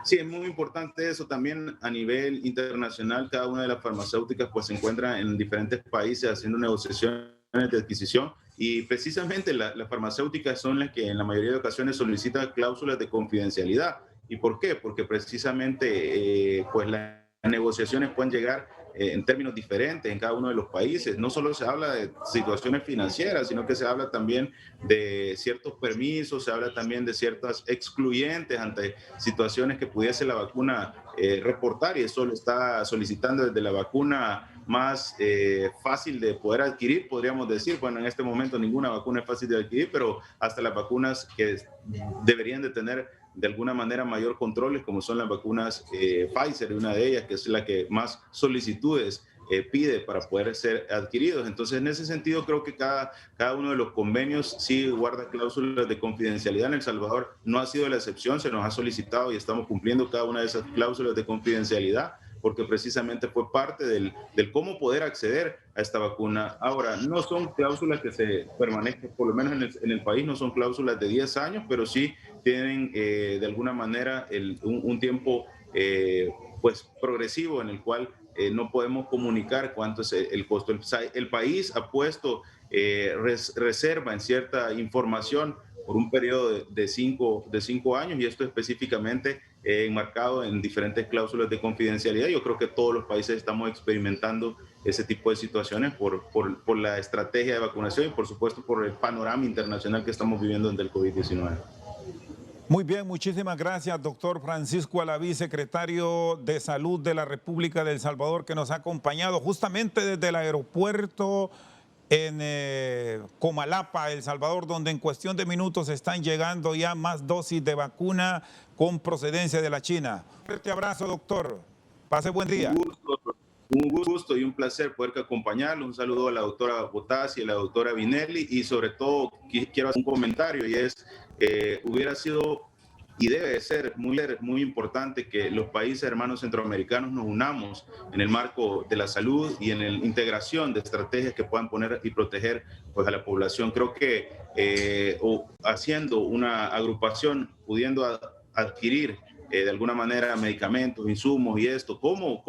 Sí, es muy importante eso. También a nivel internacional, cada una de las farmacéuticas pues, se encuentra en diferentes países haciendo negociaciones de adquisición y precisamente las farmacéuticas son las que en la mayoría de ocasiones solicitan cláusulas de confidencialidad. ¿Y por qué? Porque precisamente pues las negociaciones pueden llegar en términos diferentes en cada uno de los países. No solo se habla de situaciones financieras, sino que se habla también de ciertos permisos, se habla también de ciertas excluyentes ante situaciones que pudiese la vacuna reportar y eso lo está solicitando desde la vacuna más fácil de poder adquirir, podríamos decir. Bueno, en este momento ninguna vacuna es fácil de adquirir, pero hasta las vacunas que deberían de tener de alguna manera mayor controles, como son las vacunas Pfizer, una de ellas, que es la que más solicitudes pide para poder ser adquiridos. Entonces, en ese sentido, creo que cada uno de los convenios sí guarda cláusulas de confidencialidad. En El Salvador no ha sido la excepción, se nos ha solicitado y estamos cumpliendo cada una de esas cláusulas de confidencialidad, porque precisamente fue parte del cómo poder acceder a esta vacuna. Ahora, no son cláusulas que se permanezcan, por lo menos en el país, no son cláusulas de 10 años, pero sí tienen de alguna manera un tiempo pues progresivo en el cual no podemos comunicar cuánto es el costo. El país ha puesto reserva en cierta información por un periodo de cinco años, y esto específicamente enmarcado en diferentes cláusulas de confidencialidad. Yo creo que todos los países estamos experimentando ese tipo de situaciones por la estrategia de vacunación y por supuesto por el panorama internacional que estamos viviendo desde el COVID-19. Muy bien, muchísimas gracias, doctor Francisco Alaví, secretario de Salud de la República de El Salvador, que nos ha acompañado justamente desde el aeropuerto en Comalapa, El Salvador, donde en cuestión de minutos están llegando ya más dosis de vacuna con procedencia de la China. Un fuerte abrazo, doctor. Pase buen día. Un gusto y un placer poder acompañarlo. Un saludo a la doctora Botassi y a la doctora Vinelli, y sobre todo quiero hacer un comentario, y es hubiera sido y debe de ser muy importante que los países hermanos centroamericanos nos unamos en el marco de la salud y en la integración de estrategias que puedan poner y proteger pues, a la población. Creo que haciendo una agrupación, pudiendo adquirir de alguna manera medicamentos, insumos y esto, como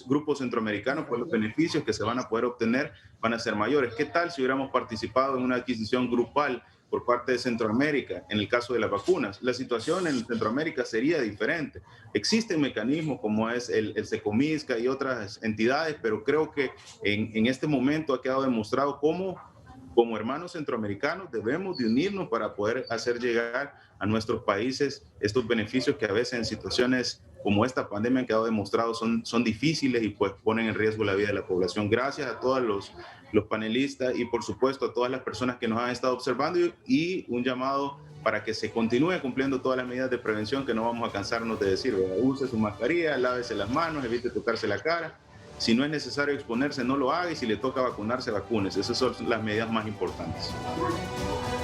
grupos centroamericanos, pues los beneficios que se van a poder obtener van a ser mayores. ¿Qué tal si hubiéramos participado en una adquisición grupal por parte de Centroamérica en el caso de las vacunas? La situación en Centroamérica sería diferente. Existen mecanismos como es el SECOMISCA y otras entidades, pero creo que en este momento ha quedado demostrado cómo como hermanos centroamericanos debemos de unirnos para poder hacer llegar a nuestros países estos beneficios que a veces en situaciones como esta pandemia han quedado demostrados son difíciles y pues ponen en riesgo la vida de la población. Gracias a todos los panelistas y por supuesto a todas las personas que nos han estado observando, y un llamado para que se continúe cumpliendo todas las medidas de prevención que no vamos a cansarnos de decir, ¿verdad? Use su mascarilla, lávese las manos, evite tocarse la cara. Si no es necesario exponerse, no lo haga, y si le toca vacunarse, vacúnese. Esas son las medidas más importantes.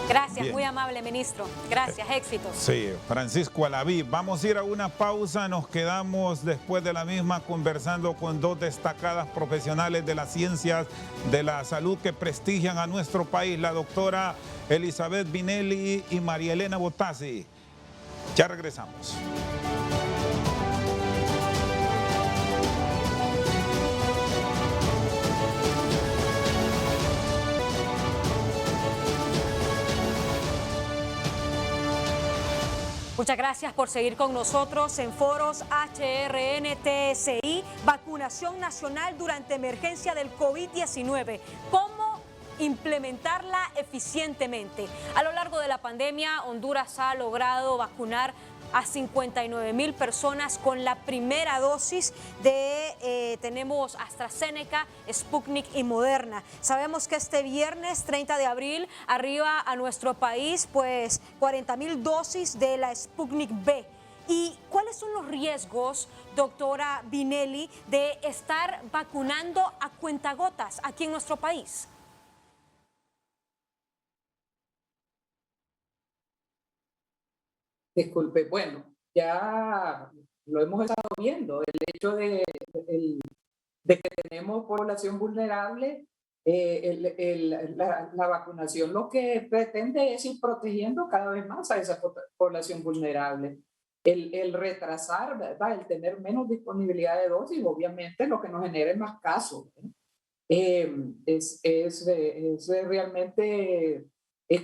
Gracias, bien. Muy amable, ministro. Gracias, éxitos. Sí, Francisco Alaví. Vamos a ir a una pausa, nos quedamos después de la misma conversando con dos destacadas profesionales de las ciencias de la salud que prestigian a nuestro país, la doctora Elizabeth Vinelli y María Elena Botassi. Ya regresamos. Muchas gracias por seguir con nosotros en Foros HRN TSI, vacunación nacional durante emergencia del COVID-19. ¿Cómo implementarla eficientemente? A lo largo de la pandemia, Honduras ha logrado vacunar a 59,000 personas con la primera dosis de, tenemos AstraZeneca, Sputnik y Moderna. Sabemos que este viernes 30 de abril arriba a nuestro país pues 40,000 dosis de la Sputnik V. ¿Y cuáles son los riesgos, doctora Vinelli, de estar vacunando a cuentagotas aquí en nuestro país? Disculpe, bueno, ya lo hemos estado viendo, el hecho de que tenemos población vulnerable, la vacunación lo que pretende es ir protegiendo cada vez más a esa población vulnerable. El retrasar, ¿verdad? El tener menos disponibilidad de dosis, obviamente lo que nos genera es más casos. Es realmente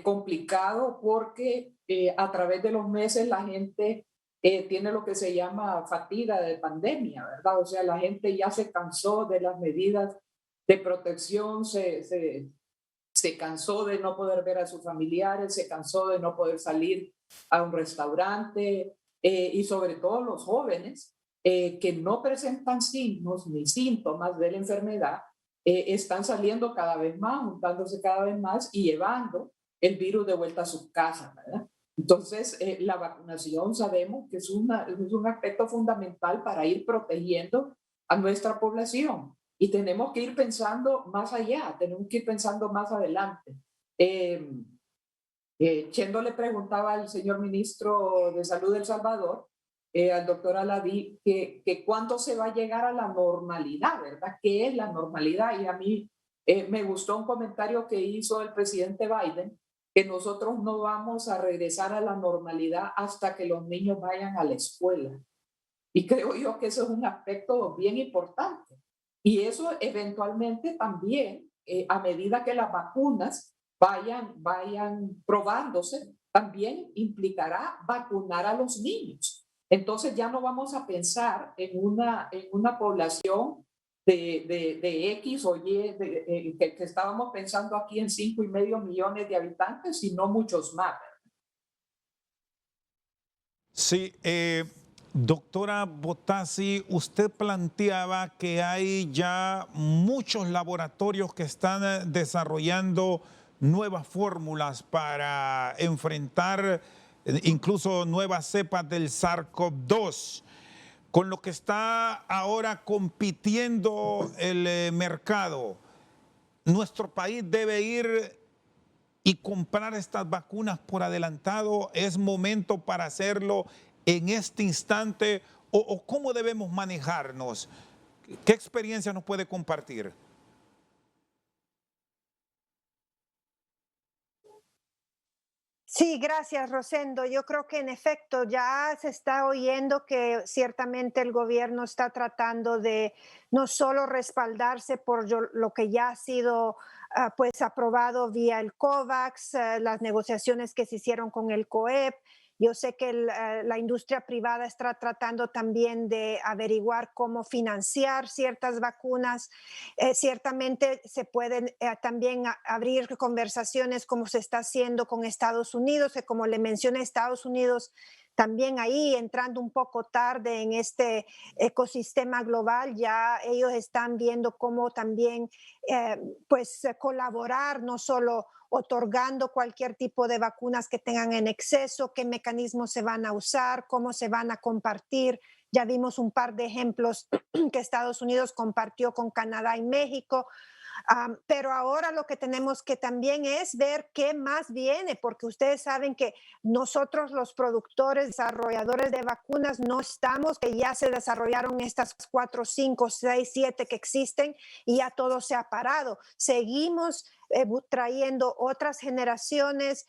complicado porque a través de los meses la gente tiene lo que se llama fatiga de pandemia, ¿verdad? O sea, la gente ya se cansó de las medidas de protección, se cansó de no poder ver a sus familiares, se cansó de no poder salir a un restaurante, y sobre todo los jóvenes que no presentan signos ni síntomas de la enfermedad, están saliendo cada vez más, juntándose cada vez más y llevando el virus de vuelta a sus casas, ¿verdad? Entonces, la vacunación sabemos que es un aspecto fundamental para ir protegiendo a nuestra población. y tenemos que ir pensando más allá, tenemos que ir pensando más adelante. Chendo le preguntaba al señor ministro de Salud de El Salvador, al doctor Aladí, que cuándo se va a llegar a la normalidad, ¿verdad? ¿Qué es la normalidad? Y a mí me gustó un comentario que hizo el presidente Biden, que nosotros no vamos a regresar a la normalidad hasta que los niños vayan a la escuela. Y creo yo que eso es un aspecto bien importante. Y eso eventualmente también, a medida que las vacunas vayan probándose, también implicará vacunar a los niños. Entonces ya no vamos a pensar en una población de X o Y, que estábamos pensando aquí en 5,5 millones de habitantes, sino muchos más. Sí, doctora Bottazzi, usted planteaba que hay ya muchos laboratorios que están desarrollando nuevas fórmulas para enfrentar incluso nuevas cepas del SARS-CoV-2. Con lo que está ahora compitiendo el mercado, nuestro país debe ir y comprar estas vacunas por adelantado. ¿Es momento para hacerlo en este instante o cómo debemos manejarnos? ¿Qué experiencia nos puede compartir? Sí, gracias, Rosendo. Yo creo que en efecto ya se está oyendo que ciertamente el gobierno está tratando de no solo respaldarse por lo que ya ha sido pues aprobado vía el COVAX, las negociaciones que se hicieron con el COEP. Yo sé que la industria privada está tratando también de averiguar cómo financiar ciertas vacunas. Ciertamente se pueden también abrir conversaciones como se está haciendo con Estados Unidos, que como le mencioné, Estados Unidos también ahí entrando un poco tarde en este ecosistema global, ya ellos están viendo cómo también pues colaborar, no solo otorgando cualquier tipo de vacunas que tengan en exceso, qué mecanismos se van a usar, cómo se van a compartir. Ya vimos un par de ejemplos que Estados Unidos compartió con Canadá y México. Pero ahora lo que tenemos que también es ver qué más viene, porque ustedes saben que nosotros los productores, desarrolladores de vacunas, no estamos, que ya se desarrollaron estas 4, 5, 6, 7 que existen y ya todo se ha parado. Seguimos trayendo otras generaciones,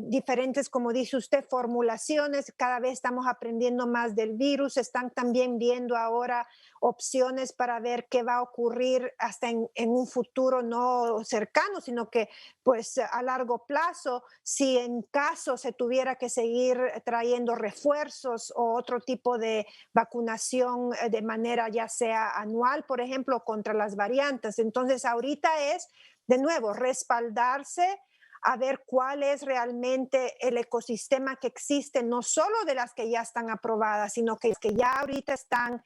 diferentes, como dice usted, formulaciones. Cada vez estamos aprendiendo más del virus. Están también viendo ahora opciones para ver qué va a ocurrir hasta en un futuro no cercano, sino que pues a largo plazo, si en caso se tuviera que seguir trayendo refuerzos o otro tipo de vacunación de manera ya sea anual, por ejemplo, contra las variantes. Entonces ahorita es de nuevo respaldarse a ver cuál es realmente el ecosistema que existe, no solo de las que ya están aprobadas, sino que ya ahorita están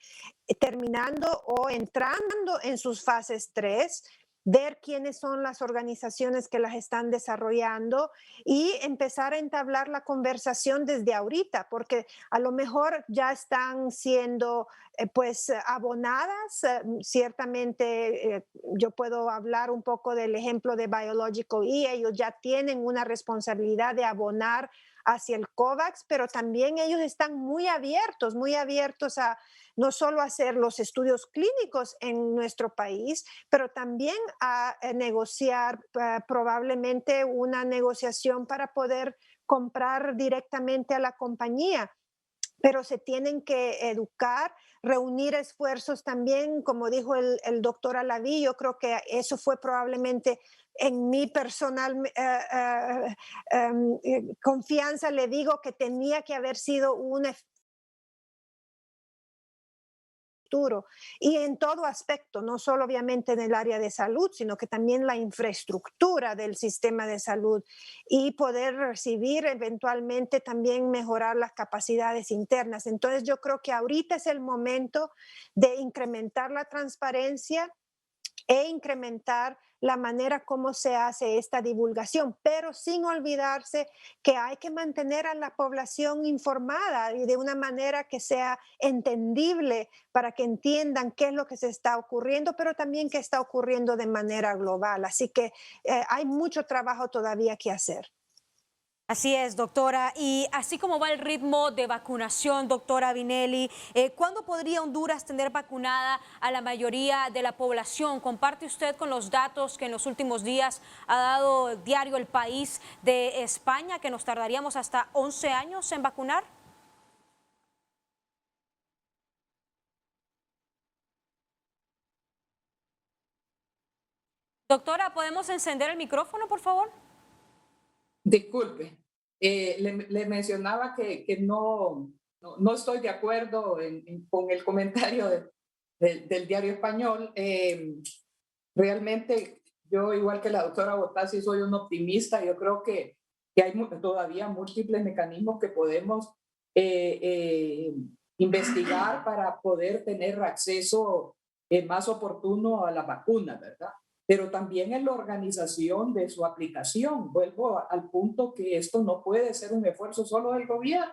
terminando o entrando en sus fases 3, ver quiénes son las organizaciones que las están desarrollando y empezar a entablar la conversación desde ahorita, porque a lo mejor ya están siendo pues abonadas. Ciertamente yo puedo hablar un poco del ejemplo de Biological E. Ellos ya tienen una responsabilidad de abonar hacia el COVAX, pero también ellos están muy abiertos a no solo hacer los estudios clínicos en nuestro país, pero también a negociar probablemente una negociación para poder comprar directamente a la compañía. Pero se tienen que educar, reunir esfuerzos también, como dijo el doctor Alaví. Yo creo que eso fue probablemente en mi personal confianza, le digo que tenía que haber sido un futuro y en todo aspecto, no solo obviamente en el área de salud, sino que también la infraestructura del sistema de salud y poder recibir eventualmente también mejorar las capacidades internas. Entonces yo creo que ahorita es el momento de incrementar la transparencia e incrementar la manera como se hace esta divulgación, pero sin olvidarse que hay que mantener a la población informada y de una manera que sea entendible para que entiendan qué es lo que se está ocurriendo, pero también qué está ocurriendo de manera global. Así que hay mucho trabajo todavía que hacer. Así es, doctora. Y así como va el ritmo de vacunación, doctora Vinelli, ¿cuándo podría Honduras tener vacunada a la mayoría de la población? ¿Comparte usted con los datos que en los últimos días ha dado Diario El País de España, que nos tardaríamos hasta 11 años en vacunar? Doctora, ¿podemos encender el micrófono, por favor? Disculpe, le mencionaba que no estoy de acuerdo con el comentario del Diario Español. Realmente yo, igual que la doctora Bottazzi, soy un optimista. Yo creo que hay todavía múltiples mecanismos que podemos investigar para poder tener acceso más oportuno a la vacuna, ¿verdad? Pero también en la organización de su aplicación. Vuelvo al punto que esto no puede ser un esfuerzo solo del gobierno,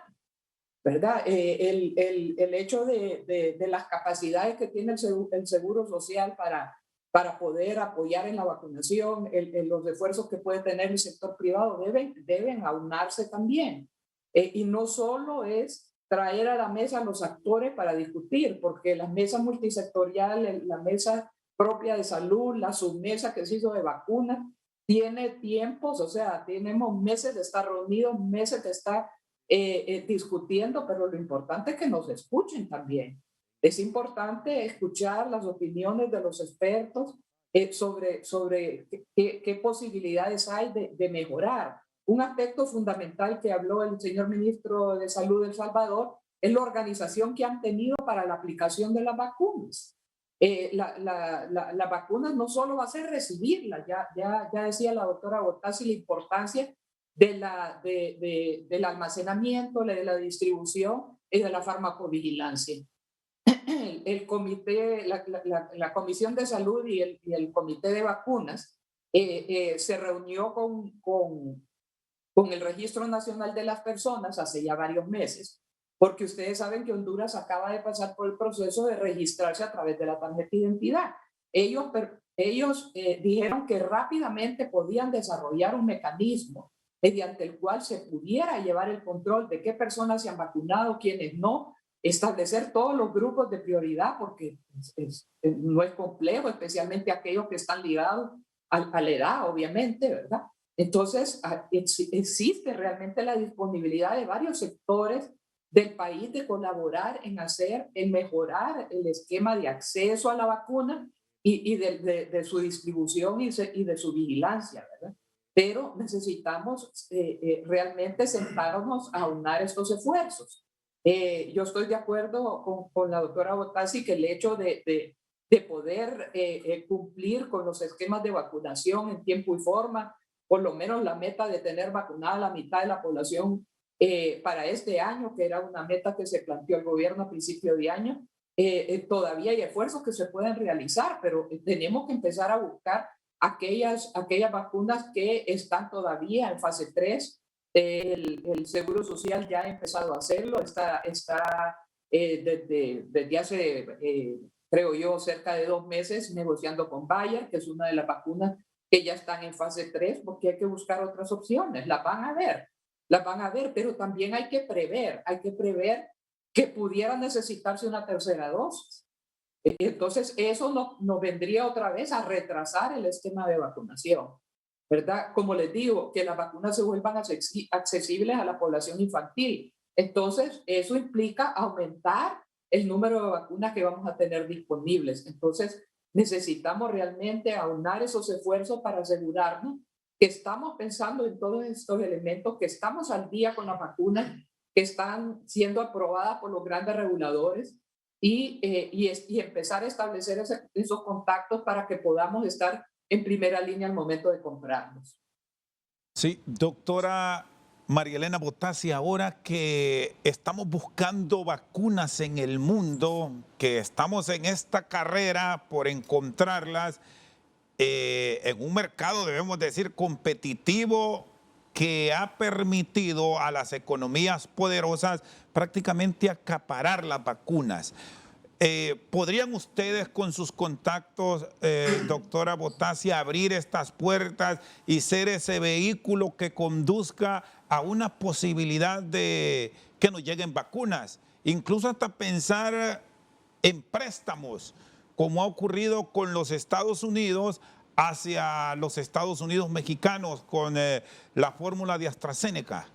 ¿verdad? El hecho de las capacidades que tiene el Seguro Social para poder apoyar en la vacunación, los esfuerzos que puede tener el sector privado deben aunarse también. Y no solo es traer a la mesa a los actores para discutir, porque las mesas multisectoriales, la mesa propia de salud, la submesa que se hizo de vacunas, tiene tiempos, o sea, tenemos meses de estar reunidos, meses de estar discutiendo, pero lo importante es que nos escuchen también. Es importante escuchar las opiniones de los expertos sobre qué posibilidades hay de mejorar. Un aspecto fundamental que habló el señor ministro de Salud de El Salvador es la organización que han tenido para la aplicación de las vacunas. La vacuna no solo va a ser recibirla, ya decía la doctora Bottazzi la importancia del almacenamiento, de la distribución y de la farmacovigilancia. El comité, la Comisión de Salud y el Comité de Vacunas se reunió con el Registro Nacional de las Personas hace ya varios meses, porque ustedes saben que Honduras acaba de pasar por el proceso de registrarse a través de la tarjeta de identidad. Ellos dijeron que rápidamente podían desarrollar un mecanismo mediante el cual se pudiera llevar el control de qué personas se han vacunado, quiénes no, establecer todos los grupos de prioridad, porque no es complejo, especialmente aquellos que están ligados a la edad, obviamente, ¿verdad? Entonces, existe realmente la disponibilidad de varios sectores del país de colaborar en mejorar el esquema de acceso a la vacuna y de su distribución y de su vigilancia, ¿verdad? Pero necesitamos realmente sentarnos a aunar estos esfuerzos. Yo estoy de acuerdo con la doctora Bottazzi que el hecho de poder cumplir con los esquemas de vacunación en tiempo y forma, por lo menos la meta de tener vacunada la mitad de la población para este año, que era una meta que se planteó el gobierno a principio de año, todavía hay esfuerzos que se pueden realizar, pero tenemos que empezar a buscar aquellas vacunas que están todavía en fase 3. El Seguro Social ya ha empezado a hacerlo, está desde hace, creo yo, cerca de 2 meses negociando con Bayer, que es una de las vacunas que ya están en fase 3, porque hay que buscar otras opciones. Las van a ver, pero también hay que prever que pudiera necesitarse una tercera dosis. Entonces, eso nos vendría otra vez a retrasar el esquema de vacunación, ¿verdad? Como les digo, que las vacunas se vuelvan accesibles a la población infantil. Entonces, eso implica aumentar el número de vacunas que vamos a tener disponibles. Entonces, necesitamos realmente aunar esos esfuerzos para asegurarnos que estamos pensando en todos estos elementos, que estamos al día con las vacunas que están siendo aprobadas por los grandes reguladores y empezar a establecer esos contactos para que podamos estar en primera línea al momento de comprarlos. Sí, doctora María Elena Bottazzi, ahora que estamos buscando vacunas en el mundo, que estamos en esta carrera por encontrarlas, en un mercado, debemos decir, competitivo, que ha permitido a las economías poderosas prácticamente acaparar las vacunas. ¿Podrían ustedes con sus contactos, doctora Botassi, abrir estas puertas y ser ese vehículo que conduzca a una posibilidad de que nos lleguen vacunas? Incluso hasta pensar en préstamos, como ha ocurrido con los Estados Unidos hacia los Estados Unidos mexicanos con la fórmula de AstraZeneca.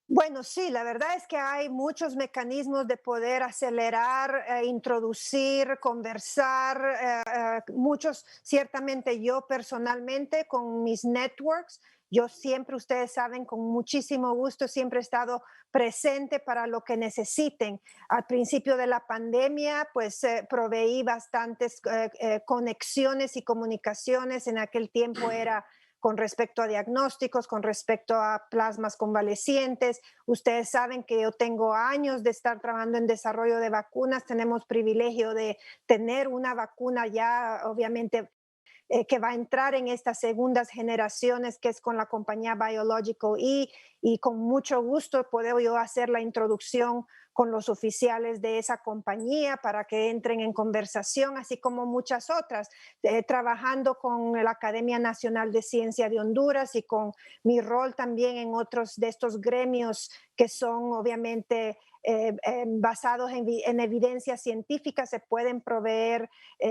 Bueno, sí, la verdad es que hay muchos mecanismos de poder acelerar, introducir, conversar, muchos, ciertamente yo personalmente con mis networks, yo siempre, ustedes saben, con muchísimo gusto, siempre he estado presente para lo que necesiten. Al principio de la pandemia, pues proveí bastantes conexiones y comunicaciones. En aquel tiempo era con respecto a diagnósticos, con respecto a plasmas convalecientes. Ustedes saben que yo tengo años de estar trabajando en desarrollo de vacunas. Tenemos privilegio de tener una vacuna ya, obviamente, que va a entrar en estas segundas generaciones, que es con la compañía Biological E, y con mucho gusto puedo yo hacer la introducción con los oficiales de esa compañía para que entren en conversación, así como muchas otras, trabajando con la Academia Nacional de Ciencia de Honduras y con mi rol también en otros de estos gremios que son obviamente basados en evidencia científica. Se pueden proveer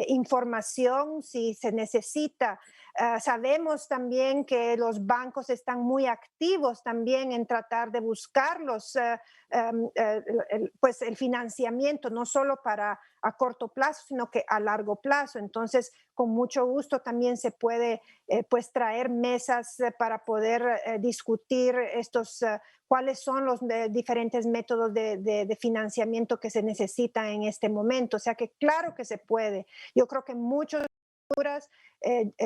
información si se necesita. Sabemos también que los bancos están muy activos también en tratar de buscar pues el financiamiento, no solo para a corto plazo, sino que a largo plazo. Entonces, con mucho gusto también se puede pues traer mesas para poder discutir cuáles son los diferentes métodos de financiamiento que se necesitan en este momento. O sea que claro que se puede. Yo creo que muchos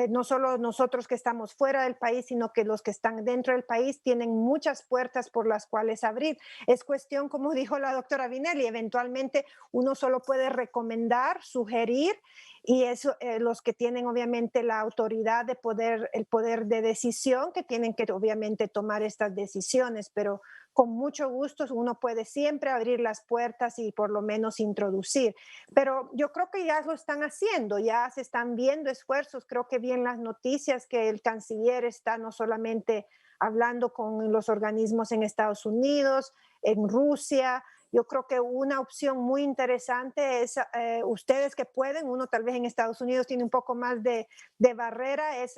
no solo nosotros que estamos fuera del país, sino que los que están dentro del país tienen muchas puertas por las cuales abrir. Es cuestión, como dijo la doctora Vinelli, eventualmente uno solo puede recomendar, sugerir, y eso los que tienen obviamente la autoridad de el poder de decisión, que tienen que obviamente tomar estas decisiones, pero con mucho gusto uno puede siempre abrir las puertas y por lo menos introducir. Pero yo creo que ya lo están haciendo, ya se están viendo esfuerzos. Creo que vi en las noticias que el canciller está no solamente hablando con los organismos en Estados Unidos, en Rusia. Yo creo que una opción muy interesante es ustedes que pueden, uno tal vez en Estados Unidos tiene un poco más de barrera, es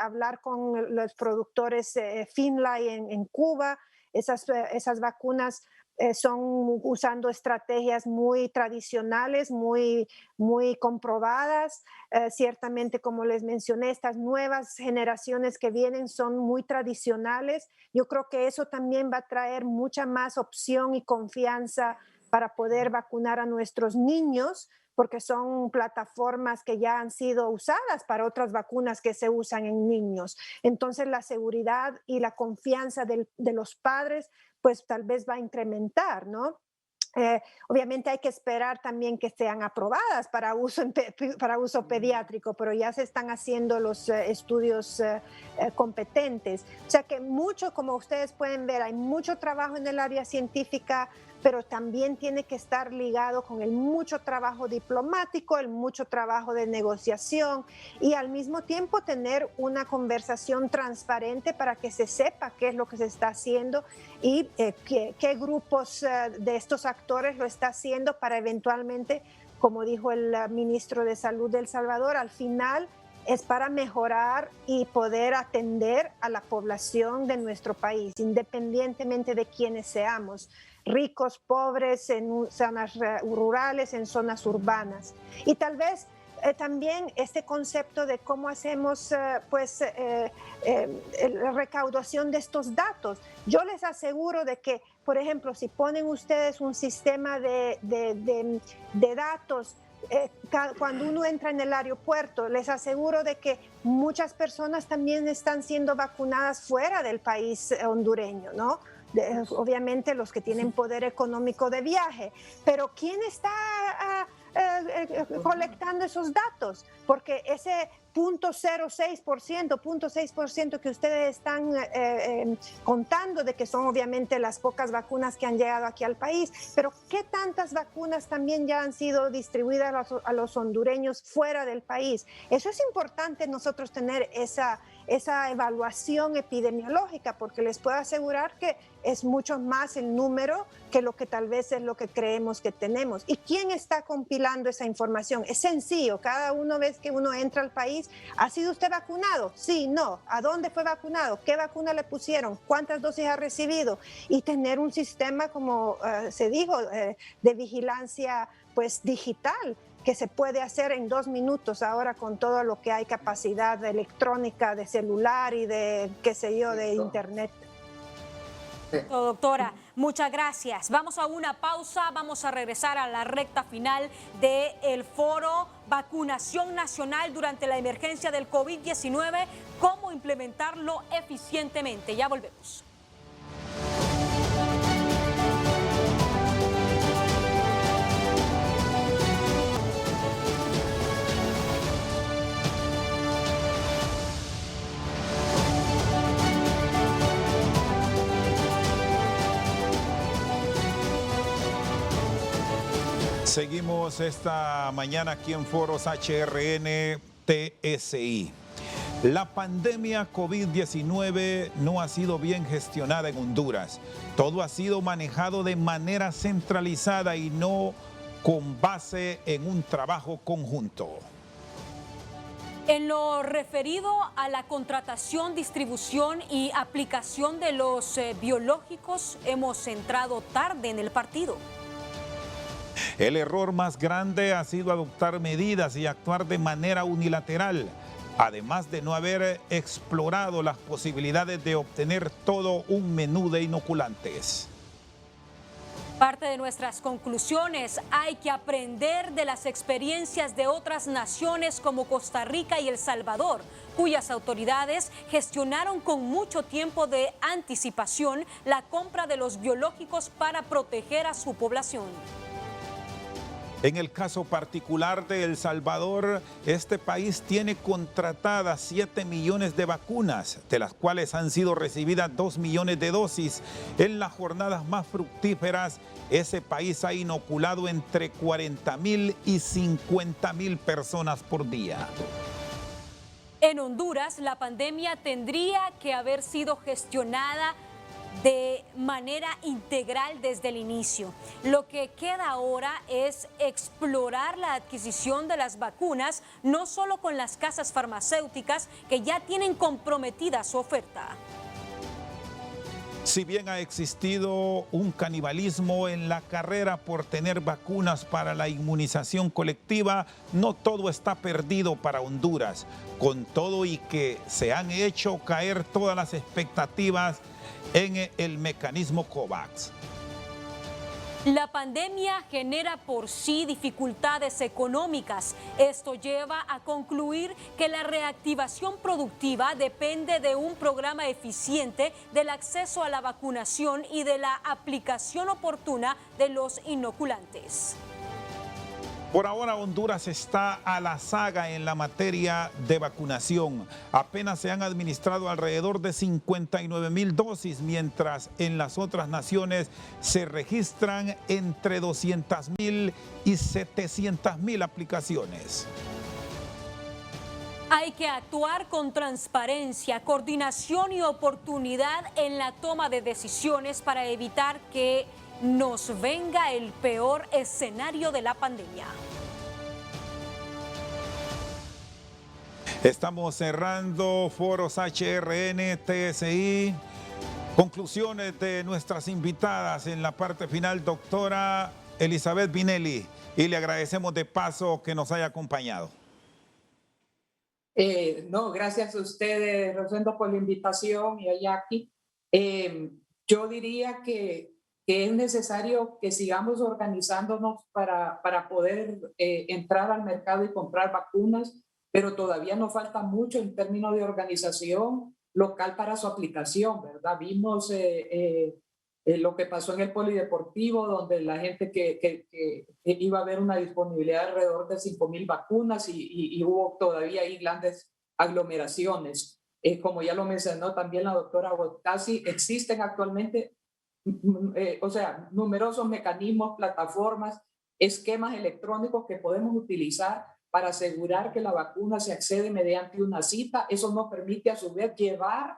hablar con los productores Finlay en Cuba. Esas vacunas son usando estrategias muy tradicionales, muy comprobadas. Ciertamente, como les mencioné, estas nuevas generaciones que vienen son muy tradicionales. Yo creo que eso también va a traer mucha más opción y confianza para poder vacunar a nuestros niños, porque son plataformas que ya han sido usadas para otras vacunas que se usan en niños. Entonces, la seguridad y la confianza de los padres, pues tal vez va a incrementar, ¿no? Obviamente hay que esperar también que sean aprobadas para uso pediátrico, pero ya se están haciendo los estudios competentes. O sea que mucho, como ustedes pueden ver, hay mucho trabajo en el área científica, pero también tiene que estar ligado con el mucho trabajo diplomático, el mucho trabajo de negociación y al mismo tiempo tener una conversación transparente para que se sepa qué es lo que se está haciendo y qué grupos de estos actores lo está haciendo para eventualmente, como dijo el ministro de Salud de El Salvador, al final es para mejorar y poder atender a la población de nuestro país, independientemente de quiénes seamos, ricos, pobres, en zonas rurales, en zonas urbanas. Y tal vez también este concepto de cómo hacemos la recaudación de estos datos. Yo les aseguro de que, por ejemplo, si ponen ustedes un sistema de datos, cuando uno entra en el aeropuerto, les aseguro de que muchas personas también están siendo vacunadas fuera del país hondureño, ¿no? Obviamente los que tienen poder económico de viaje, pero ¿quién está colectando esos datos, porque ese 0.06% que ustedes están contando de que son obviamente las pocas vacunas que han llegado aquí al país, pero ¿qué tantas vacunas también ya han sido distribuidas a los hondureños fuera del país? Eso es importante nosotros tener esa evaluación epidemiológica, porque les puedo asegurar que es mucho más el número que lo que tal vez es lo que creemos que tenemos. ¿Y quién está compilando esa información? Es sencillo, cada uno vez que uno entra al país, ¿ha sido usted vacunado? Sí, no. ¿A dónde fue vacunado? ¿Qué vacuna le pusieron? ¿Cuántas dosis ha recibido? Y tener un sistema, como se dijo, de vigilancia pues digital, que se puede hacer en 2 minutos ahora con todo lo que hay capacidad electrónica de celular y de, qué sé yo, de internet. Doctora, muchas gracias. Vamos a una pausa, vamos a regresar a la recta final del foro Vacunación Nacional durante la emergencia del COVID-19, cómo implementarlo eficientemente. Ya volvemos. Seguimos esta mañana aquí en Foros HRN TSI. La pandemia COVID-19 no ha sido bien gestionada en Honduras. Todo ha sido manejado de manera centralizada y no con base en un trabajo conjunto. En lo referido a la contratación, distribución y aplicación de los biológicos, hemos entrado tarde en el partido. El error más grande ha sido adoptar medidas y actuar de manera unilateral, además de no haber explorado las posibilidades de obtener todo un menú de inoculantes. Parte de nuestras conclusiones: hay que aprender de las experiencias de otras naciones como Costa Rica y El Salvador, cuyas autoridades gestionaron con mucho tiempo de anticipación la compra de los biológicos para proteger a su población. En el caso particular de El Salvador, este país tiene contratadas 7 millones de vacunas, de las cuales han sido recibidas 2 millones de dosis. En las jornadas más fructíferas, ese país ha inoculado entre 40,000 y 50,000 personas por día. En Honduras, la pandemia tendría que haber sido gestionada de manera integral desde el inicio. Lo que queda ahora es explorar la adquisición de las vacunas, no solo con las casas farmacéuticas que ya tienen comprometida su oferta. Si bien ha existido un canibalismo en la carrera por tener vacunas para la inmunización colectiva, no todo está perdido para Honduras. Con todo y que se han hecho caer todas las expectativas en el mecanismo COVAX. La pandemia genera por sí dificultades económicas. Esto lleva a concluir que la reactivación productiva depende de un programa eficiente del acceso a la vacunación y de la aplicación oportuna de los inoculantes. Por ahora, Honduras está a la saga en la materia de vacunación. Apenas se han administrado alrededor de 59,000 dosis, mientras en las otras naciones se registran entre 200,000 y 700,000 aplicaciones. Hay que actuar con transparencia, coordinación y oportunidad en la toma de decisiones para evitar que nos venga el peor escenario de la pandemia. Estamos cerrando Foros HRN TSI. Conclusiones de nuestras invitadas en la parte final, doctora Elizabeth Vinelli, y le agradecemos de paso que nos haya acompañado. No, gracias a ustedes, Rosendo, por la invitación, y a Jackie. Yo diría que es necesario que sigamos organizándonos para poder entrar al mercado y comprar vacunas, pero todavía nos falta mucho en términos de organización local para su aplicación, ¿verdad? Vimos lo que pasó en el polideportivo, donde la gente que iba a haber una disponibilidad de alrededor de 5.000 vacunas y hubo todavía ahí grandes aglomeraciones. Como ya lo mencionó también la doctora Bottasi, existen actualmente numerosos mecanismos, plataformas, esquemas electrónicos que podemos utilizar para asegurar que la vacuna se accede mediante una cita. Eso nos permite a su vez llevar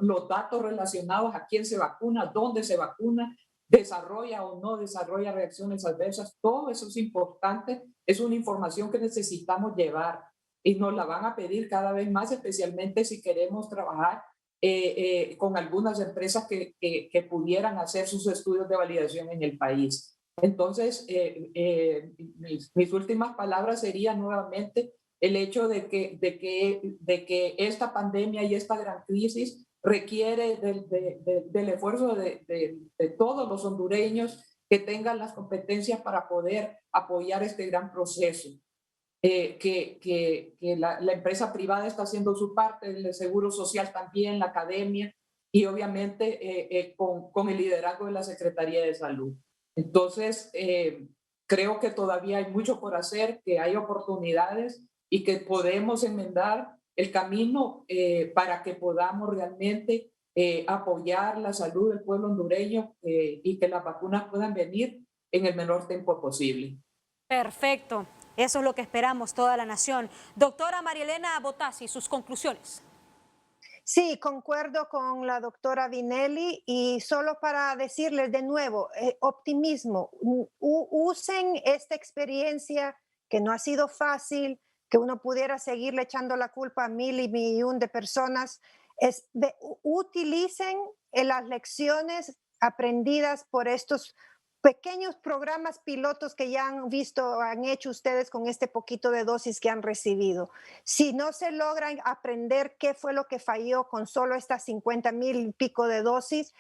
los datos relacionados a quién se vacuna, dónde se vacuna, desarrolla o no desarrolla reacciones adversas. Todo eso es importante, es una información que necesitamos llevar y nos la van a pedir cada vez más, especialmente si queremos trabajar con algunas empresas que pudieran hacer sus estudios de validación en el país. Entonces, mis últimas palabras serían nuevamente el hecho de que esta pandemia y esta gran crisis requiere del esfuerzo de todos los hondureños que tengan las competencias para poder apoyar este gran proceso. Que la empresa privada está haciendo su parte, el Seguro Social también, la academia y obviamente con el liderazgo de la Secretaría de Salud. Entonces, creo que todavía hay mucho por hacer, que hay oportunidades y que podemos enmendar el camino para que podamos realmente apoyar la salud del pueblo hondureño y que las vacunas puedan venir en el menor tiempo posible. Perfecto. Eso es lo que esperamos toda la nación. Doctora Marielena Bottasi, sus conclusiones. Sí, concuerdo con la doctora Vinelli y solo para decirles de nuevo, optimismo, usen esta experiencia que no ha sido fácil, que uno pudiera seguirle echando la culpa a 1.000 y 1.000.000 de personas, utilicen las lecciones aprendidas por estos pequeños programas pilotos que ya han hecho ustedes con este poquito de dosis que han recibido. Si no se logran aprender qué fue lo que falló con solo estas 50.000 y pico de dosis,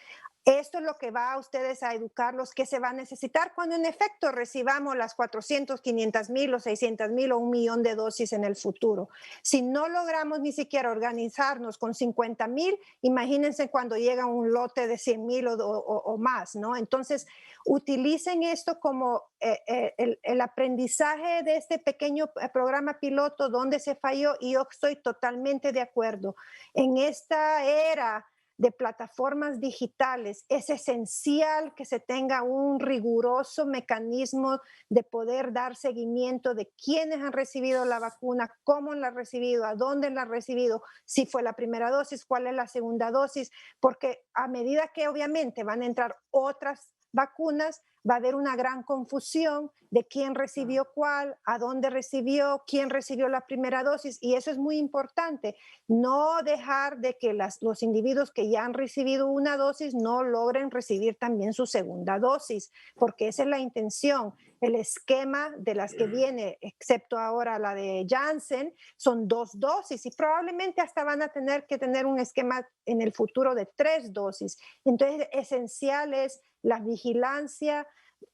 esto es lo que va a ustedes a educarlos, que se va a necesitar cuando en efecto recibamos las 400, 500.000 o 600.000 o 1.000.000 de dosis en el futuro. Si no logramos ni siquiera organizarnos con 50.000, imagínense cuando llega un lote de 100.000 o más, ¿no? Entonces, utilicen esto como el aprendizaje de este pequeño programa piloto donde se falló, y yo estoy totalmente de acuerdo. En esta era de plataformas digitales, es esencial que se tenga un riguroso mecanismo de poder dar seguimiento de quiénes han recibido la vacuna, cómo la han recibido, a dónde la han recibido, si fue la primera dosis, cuál es la segunda dosis, porque a medida que obviamente van a entrar otras vacunas, va a haber una gran confusión de quién recibió cuál, a dónde recibió, quién recibió la primera dosis, y eso es muy importante, no dejar de que los individuos que ya han recibido una dosis no logren recibir también su segunda dosis, porque esa es la intención. El esquema de las que viene, excepto ahora la de Janssen, son 2 dosis y probablemente hasta van a tener que tener un esquema en el futuro de 3 dosis. Entonces, esencial es la vigilancia,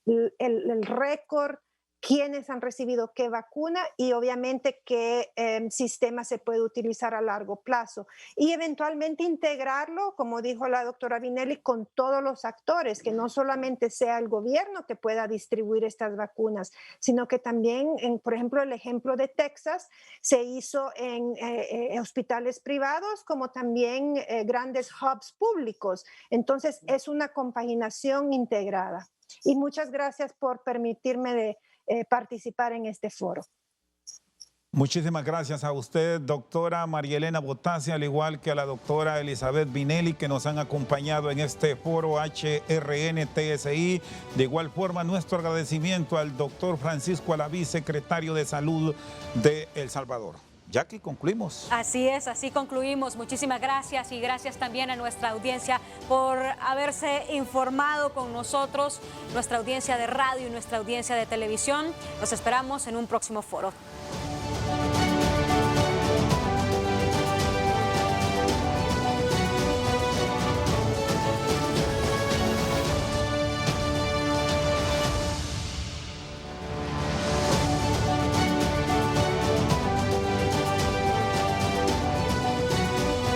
el récord, quiénes han recibido qué vacuna y obviamente qué sistema se puede utilizar a largo plazo. Y eventualmente integrarlo, como dijo la doctora Vinelli, con todos los actores, que no solamente sea el gobierno que pueda distribuir estas vacunas, sino que también, por ejemplo, el ejemplo de Texas se hizo en hospitales privados, como también grandes hubs públicos. Entonces, es una compaginación integrada. Y muchas gracias por permitirme de participar en este foro. Muchísimas gracias a usted, doctora Marielena Bottasi, al igual que a la doctora Elizabeth Vinelli, que nos han acompañado en este foro HRN-TSI. De igual forma, nuestro agradecimiento al doctor Francisco Alaví, secretario de Salud de El Salvador. Jackie, concluimos. Así es, así concluimos. Muchísimas gracias y gracias también a nuestra audiencia por haberse informado con nosotros, nuestra audiencia de radio y nuestra audiencia de televisión. Los esperamos en un próximo foro.